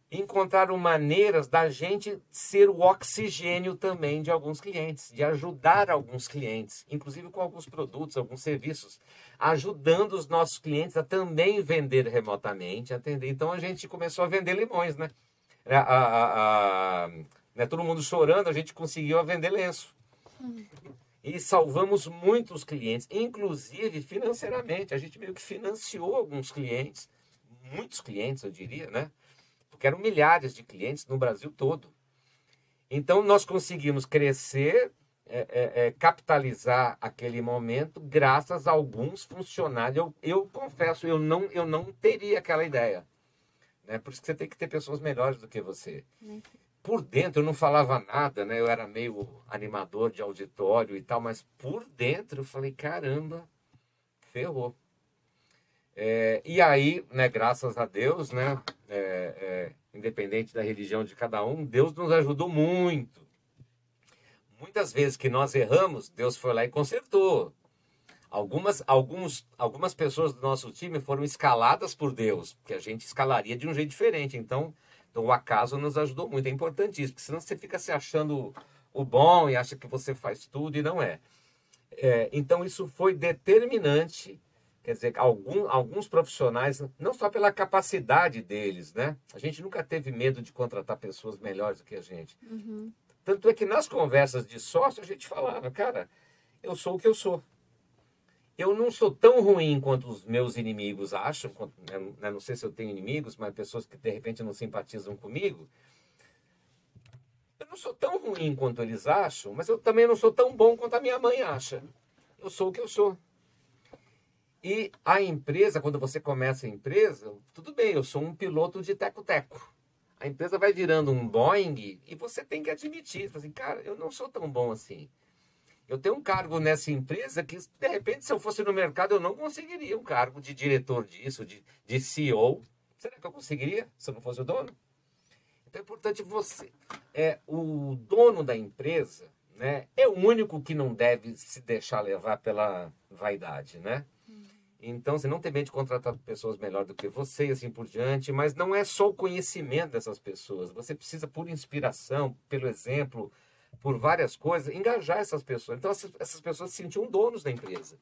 encontraram maneiras da gente ser o oxigênio também de alguns clientes, de ajudar alguns clientes, inclusive com alguns produtos, alguns serviços, ajudando os nossos clientes a também vender remotamente, atender. Então a gente começou a vender limões, né? Né, todo mundo chorando, a gente conseguiu vender lenço. E salvamos muitos clientes, inclusive financeiramente. A gente meio que financiou alguns clientes, muitos clientes, eu diria, né? Porque eram milhares de clientes no Brasil todo. Então, nós conseguimos crescer, capitalizar aquele momento graças a alguns funcionários. Eu confesso, eu não teria aquela ideia. Né? Por isso que você tem que ter pessoas melhores do que você. Por dentro eu não falava nada, né? Eu era meio animador de auditório e tal, mas por dentro eu falei, caramba, ferrou. E aí, né, graças a Deus, né, independente da religião de cada um, Deus nos ajudou muito. Muitas vezes que nós erramos, Deus foi lá e consertou. Algumas pessoas do nosso time foram escaladas por Deus, porque a gente escalaria de um jeito diferente. Então o acaso nos ajudou muito. É importante isso, porque senão você fica se achando o bom e acha que você faz tudo e não é. Então isso foi determinante. Quer dizer, alguns profissionais, não só pela capacidade deles, né? A gente nunca teve medo de contratar pessoas melhores do que a gente. Tanto é que nas conversas de sócio a gente falava, cara, eu sou o que eu sou. Eu não sou tão ruim quanto os meus inimigos acham. Não sei se eu tenho inimigos, mas pessoas que de repente não simpatizam comigo. Eu não sou tão ruim quanto eles acham, mas eu também não sou tão bom quanto a minha mãe acha. Eu sou o que eu sou. E a empresa, quando você começa a empresa, tudo bem, eu sou um piloto de teco-teco. A empresa vai virando um Boeing e você tem que admitir, assim, cara, eu não sou tão bom assim. Eu tenho um cargo nessa empresa que, de repente, se eu fosse no mercado, eu não conseguiria um cargo de diretor disso, de CEO. Será que eu conseguiria se eu não fosse o dono? Então é importante você... o dono da empresa, né, é o único que não deve se deixar levar pela vaidade, né? Então, você não tem medo de contratar pessoas melhores do que você e assim por diante, mas não é só o conhecimento dessas pessoas. Você precisa, por inspiração, pelo exemplo, por várias coisas, engajar essas pessoas. Então, essas pessoas se sentiam donos da empresa.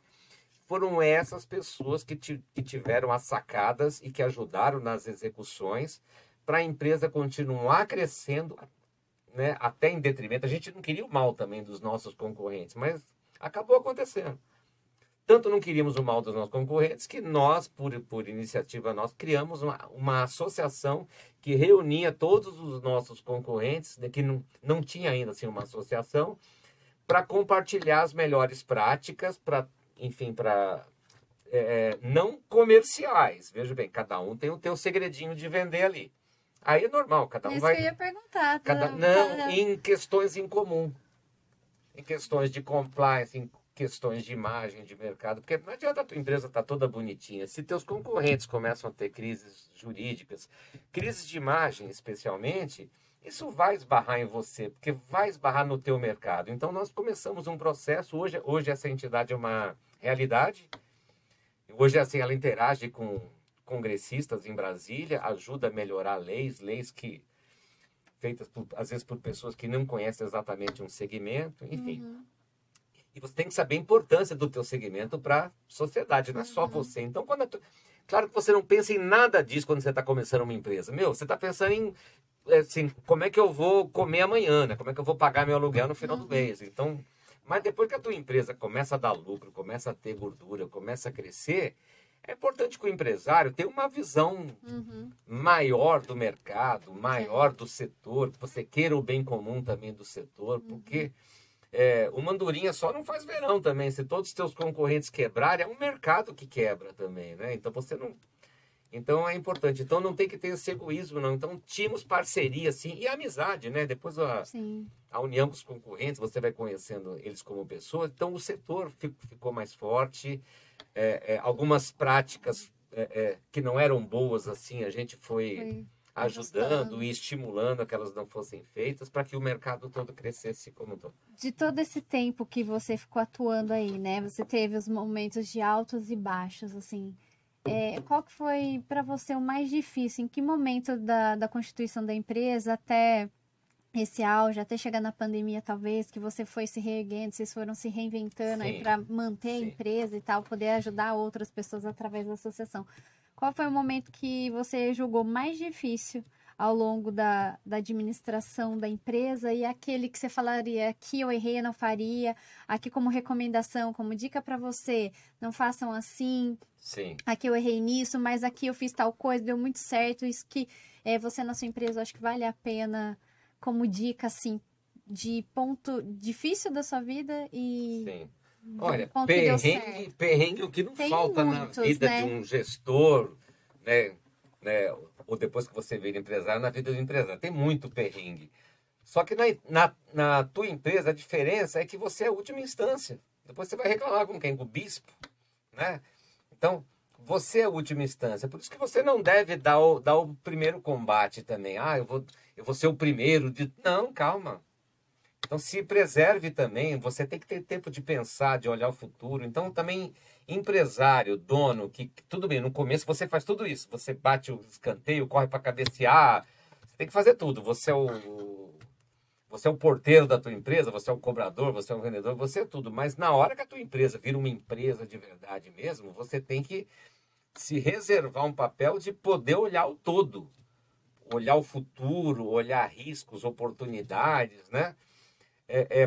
Foram essas pessoas que tiveram as sacadas e que ajudaram nas execuções para a empresa continuar crescendo, né, até em detrimento. A gente não queria o mal também dos nossos concorrentes, mas acabou acontecendo. Tanto não queríamos o mal dos nossos concorrentes que nós, por iniciativa nossa, criamos uma associação que reunia todos os nossos concorrentes, né, que não tinha ainda assim, uma associação, para compartilhar as melhores práticas, para não comerciais. Veja bem, cada um tem o teu segredinho de vender ali. Aí é normal, cada um Isso vai... que eu ia perguntar. Em questões em comum. Em questões de compliance, em questões de imagem, de mercado, porque não adianta a tua empresa estar toda bonitinha. Se teus concorrentes começam a ter crises jurídicas, crises de imagem especialmente, isso vai esbarrar em você, porque vai esbarrar no teu mercado. Então nós começamos um processo, hoje essa entidade é uma realidade, hoje assim, ela interage com congressistas em Brasília, ajuda a melhorar leis que feitas às vezes por pessoas que não conhecem exatamente um segmento, enfim. E você tem que saber a importância do teu segmento para a sociedade, não é só você. Então, claro que você não pensa em nada disso quando você está começando uma empresa. Você está pensando em assim, como é que eu vou comer amanhã, né? Como é que eu vou pagar meu aluguel no final do mês. Então, Mas depois que a tua empresa começa a dar lucro, começa a ter gordura, começa a crescer, é importante que o empresário tenha uma visão maior do mercado, maior do setor, que você queira o bem comum também do setor, porque uma andorinha só não faz verão também. Se todos os teus concorrentes quebrarem, é um mercado que quebra também, né? Então você não... Então é importante. Então não tem que ter esse egoísmo, não. Então tínhamos parceria, sim, e amizade, né? Depois a união com os concorrentes, você vai conhecendo eles como pessoas. Então o setor ficou mais forte. Algumas práticas que não eram boas, assim, a gente foi ajudando e estimulando a que elas não fossem feitas para que o mercado todo crescesse como um todo. De todo esse tempo que você ficou atuando aí, né? Você teve os momentos de altos e baixos, assim... qual que foi para você o mais difícil? Em que momento da constituição da empresa até esse auge, até chegar na pandemia talvez, que você foi se reerguendo, vocês foram se reinventando aí para manter a empresa e tal, poder ajudar outras pessoas através da associação. Qual foi o momento que você julgou mais difícil ao longo da administração da empresa e aquele que você falaria, aqui eu errei, eu não faria, aqui como recomendação, como dica para você, não façam assim, aqui eu errei nisso, mas aqui eu fiz tal coisa, deu muito certo, isso que você na sua empresa, eu acho que vale a pena como dica, assim, de ponto difícil da sua vida e... Sim. Olha, perrengue o que não falta muitos, na vida de um gestor, né? Ou depois que você vira empresário, na vida do empresário. Tem muito perrengue. Só que na tua empresa, a diferença é que você é a última instância. Depois você vai reclamar com quem? Com o bispo, né? Então, você é a última instância. Por isso que você não deve dar o primeiro combate também. Eu vou ser o primeiro. Não, calma. Então, se preserve também. Você tem que ter tempo de pensar, de olhar o futuro. Então, também, empresário, dono, que tudo bem, no começo você faz tudo isso. Você bate o escanteio, corre para cabecear. Você tem que fazer tudo. Você é o porteiro da tua empresa, você é o cobrador, você é o vendedor, você é tudo. Mas na hora que a tua empresa vira uma empresa de verdade mesmo, você tem que se reservar um papel de poder olhar o todo. Olhar o futuro, olhar riscos, oportunidades, né?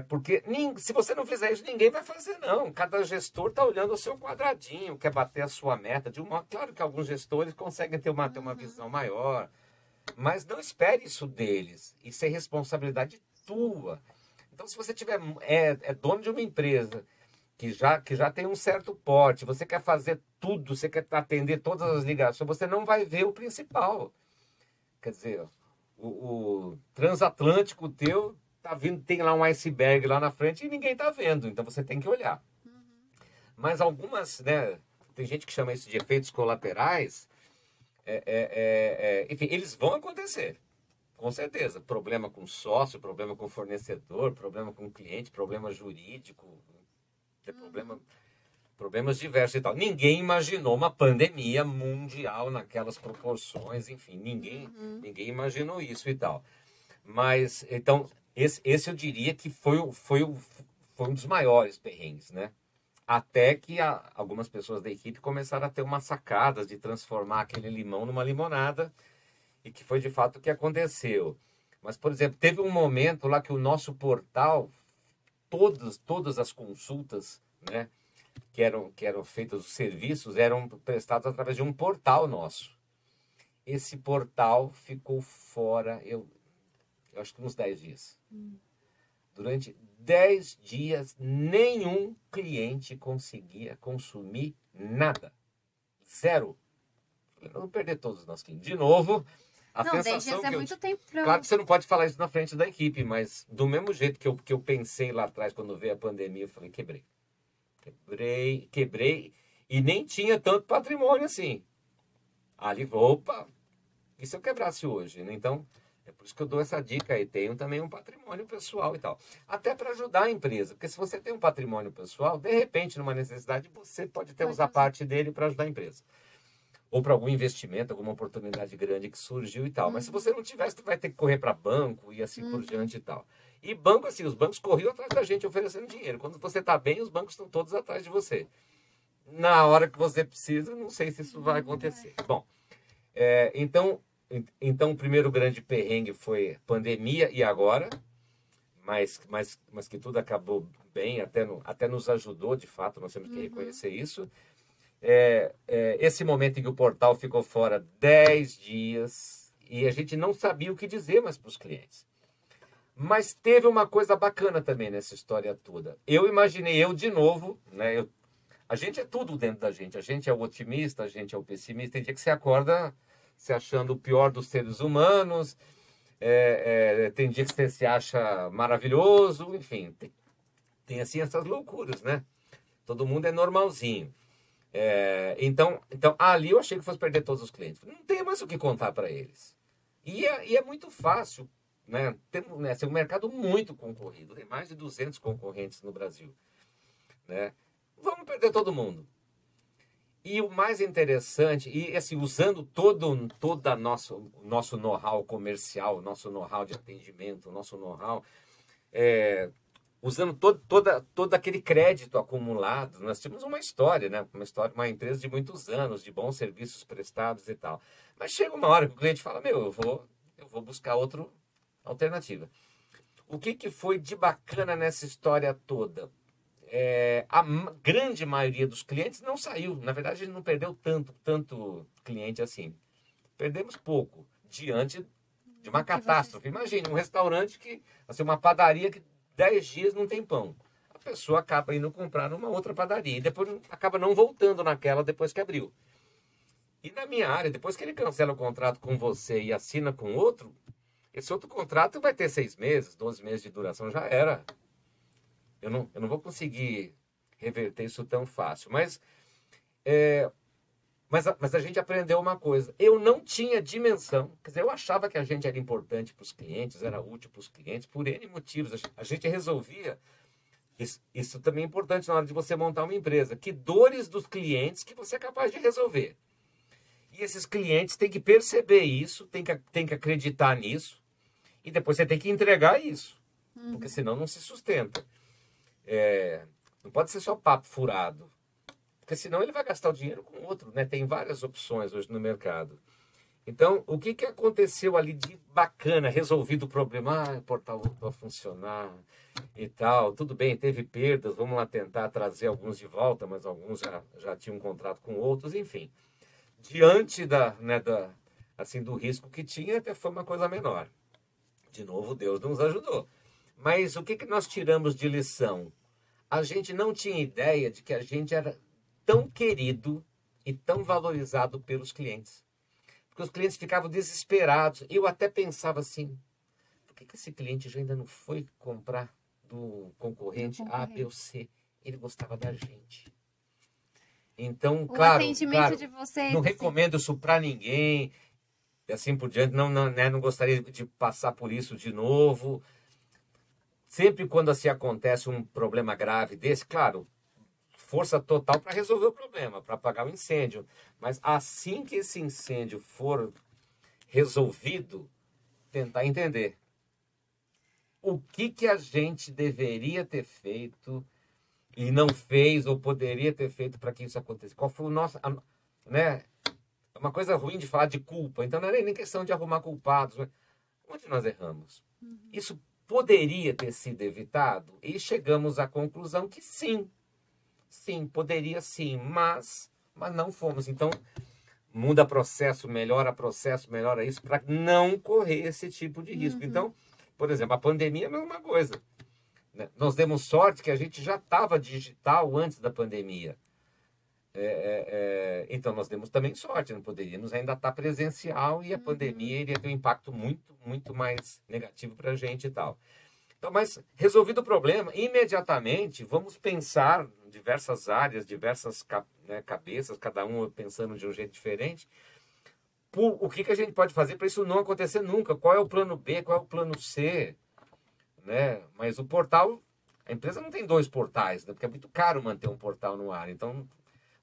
Porque se você não fizer isso, ninguém vai fazer, não. Cada gestor está olhando o seu quadradinho, quer bater a sua meta. Claro que alguns gestores conseguem ter uma visão maior, mas não espere isso deles. Isso é responsabilidade tua. Então, se você é dono de uma empresa que já tem um certo porte, você quer fazer tudo, você quer atender todas as ligações, você não vai ver o principal. Quer dizer, o transatlântico teu tá vindo, tem lá um iceberg lá na frente e ninguém tá vendo, então você tem que olhar. Mas algumas, né, tem gente que chama isso de efeitos colaterais, enfim, eles vão acontecer, com certeza. Problema com sócio, problema com fornecedor, problema com cliente, problema jurídico, problemas diversos e tal. Ninguém imaginou uma pandemia mundial naquelas proporções, enfim, ninguém imaginou isso e tal. Mas, então, esse eu diria que foi um dos maiores perrengues, né? Até que algumas pessoas da equipe começaram a ter umas sacadas de transformar aquele limão numa limonada, e que foi de fato o que aconteceu. Mas, por exemplo, teve um momento lá que o nosso portal, todas as consultas, né, que eram feitas, os serviços, eram prestados através de um portal nosso. Esse portal ficou fora, eu acho que uns 10 dias. Durante 10 dias, nenhum cliente conseguia consumir nada. Zero. Eu não perder todos os nossos clientes. De novo, a sensação 10 dias é muito tempo. Claro que você não pode falar isso na frente da equipe, mas do mesmo jeito que eu pensei lá atrás, quando veio a pandemia, eu falei, quebrei, e nem tinha tanto patrimônio assim. Ali, opa, e se eu quebrasse hoje? Né? Então, é por isso que eu dou essa dica aí. Tenho também um patrimônio pessoal e tal. Até para ajudar a empresa. Porque se você tem um patrimônio pessoal, de repente, numa necessidade, você pode até usar parte dele para ajudar a empresa. Ou para algum investimento, alguma oportunidade grande que surgiu e tal. Mas se você não tivesse, você vai ter que correr para banco e assim por diante e tal. E banco, assim, os bancos corriam atrás da gente oferecendo dinheiro. Quando você está bem, os bancos estão todos atrás de você. Na hora que você precisa, não sei se isso vai acontecer. Bom, então o primeiro grande perrengue foi pandemia e agora. mas que tudo acabou bem, até nos ajudou, de fato, nós temos que reconhecer isso. Esse momento em que o portal ficou fora 10 dias e a gente não sabia o que dizer mais para os clientes. Mas teve uma coisa bacana também nessa história toda. Eu imaginei, de novo, né? A gente é tudo dentro da gente. A gente é o otimista, a gente é o pessimista. Tem dia que você acorda se achando o pior dos seres humanos. Tem dia que você se acha maravilhoso. Enfim, tem assim essas loucuras, né? Todo mundo é normalzinho. Então, ali eu achei que fosse perder todos os clientes. Não tem mais o que contar para eles. E é muito fácil, né? Tem um mercado muito concorrido. Tem mais de 200 concorrentes no Brasil, né? Vamos perder todo mundo. E o mais interessante, e assim, usando todo o nosso know-how comercial, nosso know-how de atendimento, nosso know-how, usando todo aquele crédito acumulado, nós tínhamos uma história, né? Uma empresa de muitos anos, de bons serviços prestados e tal. Mas chega uma hora que o cliente fala, eu vou buscar outra alternativa. O que foi de bacana nessa história toda? A grande maioria dos clientes não saiu. Na verdade, a gente não perdeu tanto cliente assim. Perdemos pouco diante de uma catástrofe. Imagine um restaurante assim, uma padaria que 10 dias não tem pão. A pessoa acaba indo comprar numa outra padaria e depois acaba não voltando naquela depois que abriu. E na minha área, depois que ele cancela o contrato com você e assina com outro, esse outro contrato vai ter 6 meses, 12 meses de duração, já era. Eu não vou conseguir reverter isso tão fácil. Mas a gente aprendeu uma coisa. Eu não tinha dimensão. Quer dizer, eu achava que a gente era importante para os clientes, era útil para os clientes, por N motivos. A gente resolvia. Isso também é importante na hora de você montar uma empresa. Que dores dos clientes que você é capaz de resolver. E esses clientes têm que perceber isso, têm que acreditar nisso. E depois você tem que entregar isso. Porque senão não se sustenta. Não pode ser só papo furado, porque senão ele vai gastar o dinheiro com outro, né? Tem várias opções hoje no mercado. Então, o que aconteceu ali de bacana, resolvido o problema? O portal voltou a funcionar e tal. Tudo bem, teve perdas, vamos lá tentar trazer alguns de volta, mas alguns já tinham um contrato com outros, enfim. Diante do risco que tinha, até foi uma coisa menor. De novo, Deus nos ajudou. Mas o que nós tiramos de lição? A gente não tinha ideia de que a gente era tão querido e tão valorizado pelos clientes. Porque os clientes ficavam desesperados. Eu até pensava assim, por que esse cliente já ainda não foi comprar do concorrente A, B ou C? Ele gostava da gente. Então, claro, de vocês, não recomendo isso para ninguém. E assim por diante, não gostaria de passar por isso de novo. Sempre quando assim acontece um problema grave desse, claro, força total para resolver o problema, para apagar o incêndio. Mas assim que esse incêndio for resolvido, tentar entender o que a gente deveria ter feito e não fez, ou poderia ter feito para que isso acontecesse. Qual foi o nosso... né? É uma coisa ruim de falar de culpa, então não é nem questão de arrumar culpados. Onde nós erramos? Isso poderia ter sido evitado? E chegamos à conclusão que sim, poderia sim, mas não fomos. Então, muda processo, melhora isso, para não correr esse tipo de risco. Então, por exemplo, a pandemia é a mesma coisa, né? Nós demos sorte que a gente já estava digital antes da pandemia. Então, nós demos também sorte, não poderíamos ainda estar presencial e a pandemia iria ter um impacto muito, muito mais negativo para a gente e tal. Então, mas resolvido o problema, imediatamente vamos pensar em diversas áreas, diversas cabeças, cada um pensando de um jeito diferente, o que a gente pode fazer para isso não acontecer nunca, qual é o plano B, qual é o plano C, né? Mas o portal, a empresa não tem 2 portais, né? Porque é muito caro manter um portal no ar, então...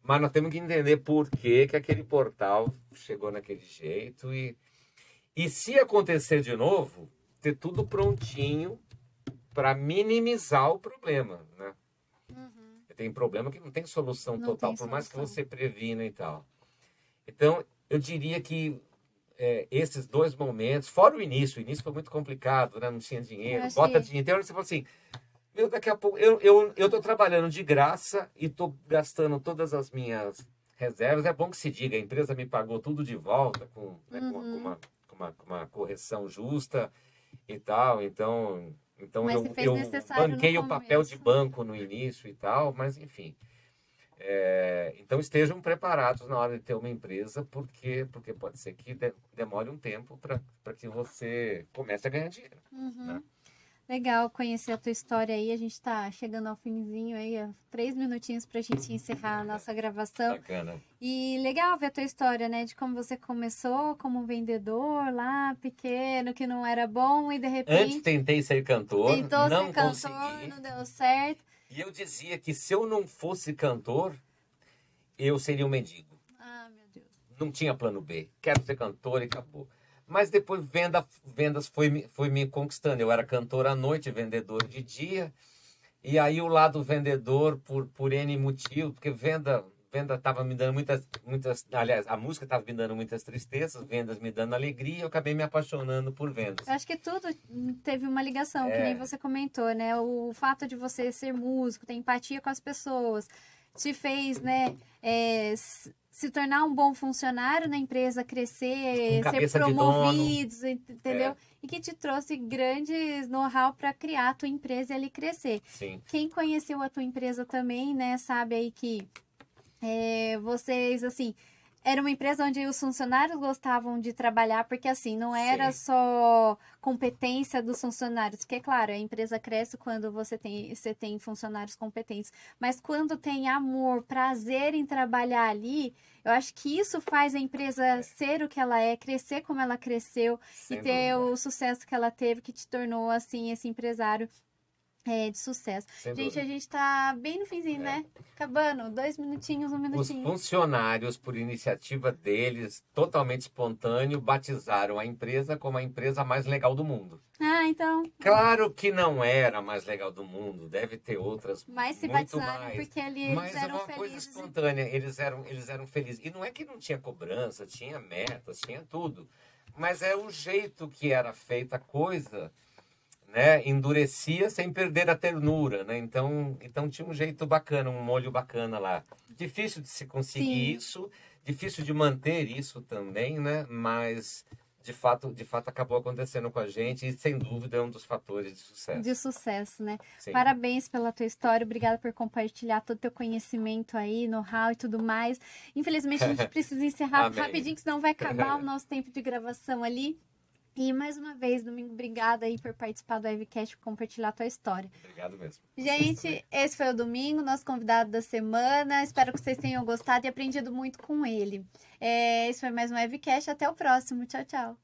Mas nós temos que entender por que aquele portal chegou naquele jeito. E se acontecer de novo, ter tudo prontinho para minimizar o problema, né? Tem problema que não tem solução total, por mais que você previna e tal. Então, eu diria que esses 2 momentos, fora o início foi muito complicado, né? Não tinha dinheiro, bota dinheiro. Então você falou assim, daqui a pouco, eu tô trabalhando de graça e tô gastando todas as minhas reservas. É bom que se diga, a empresa me pagou tudo de volta, né, com uma correção justa e tal. Então eu banquei o papel de banco no início e tal, mas enfim. Então estejam preparados na hora de ter uma empresa, porque pode ser que demore um tempo para que você comece a ganhar dinheiro. Né? Legal conhecer a tua história aí. A gente está chegando ao finzinho aí, 3 minutinhos para a gente encerrar a nossa gravação. Bacana. E legal ver a tua história, né? De como você começou como vendedor lá, pequeno, que não era bom e de repente... Antes tentei ser cantor, não consegui. Não deu certo. E eu dizia que se eu não fosse cantor, eu seria um mendigo. Ah, meu Deus. Não tinha plano B. Quero ser cantor e acabou. Mas depois vendas foi me conquistando. Eu era cantor à noite, vendedor de dia. E aí o lado vendedor, por N motivo, porque venda estava me dando muitas... Aliás, a música estava me dando muitas tristezas, vendas me dando alegria, eu acabei me apaixonando por vendas. Eu acho que tudo teve uma ligação, que nem você comentou, né? O fato de você ser músico, ter empatia com as pessoas, te fez, né, se tornar um bom funcionário na empresa, crescer, ser promovido, entendeu? E que te trouxe grandes know-how para criar a tua empresa e ali crescer. Sim. Quem conheceu a tua empresa também, né, sabe aí que vocês, assim, era uma empresa onde os funcionários gostavam de trabalhar, porque assim, não era só competência dos funcionários, porque, claro, a empresa cresce quando você tem funcionários competentes, mas quando tem amor, prazer em trabalhar ali, eu acho que isso faz a empresa ser o que ela é, crescer como ela cresceu e ter o sucesso que ela teve, que te tornou, assim, esse empresário de sucesso. Gente, a gente tá bem no finzinho, né? Acabando, 2 minutinhos, 1 minutinho. Os funcionários, por iniciativa deles, totalmente espontâneo, batizaram a empresa como a empresa mais legal do mundo. Ah, então... Claro que não era a mais legal do mundo, deve ter outras mas se muito batizaram mais. porque ali eles mas eram uma felizes. coisa espontânea, eles eram felizes. E não é que não tinha cobrança, tinha metas, tinha tudo. Mas é o jeito que era feita a coisa... Né, endurecia sem perder a ternura, né? Então tinha um jeito bacana, um molho bacana lá. Difícil de se conseguir isso, difícil de manter isso também, né? Mas de fato acabou acontecendo com a gente e sem dúvida é um dos fatores de sucesso. De sucesso, né? Sim. Parabéns pela tua história, obrigada por compartilhar todo o teu conhecimento aí, know-how e tudo mais. Infelizmente a gente precisa encerrar rapidinho, que senão vai acabar o nosso tempo de gravação ali. E mais uma vez, Domingo, obrigada aí por participar do Ivecast e compartilhar a tua história. Obrigado mesmo. Gente, esse foi o Domingo, nosso convidado da semana. Espero que vocês tenham gostado e aprendido muito com ele. Esse foi mais um Ivecast. Até o próximo. Tchau, tchau.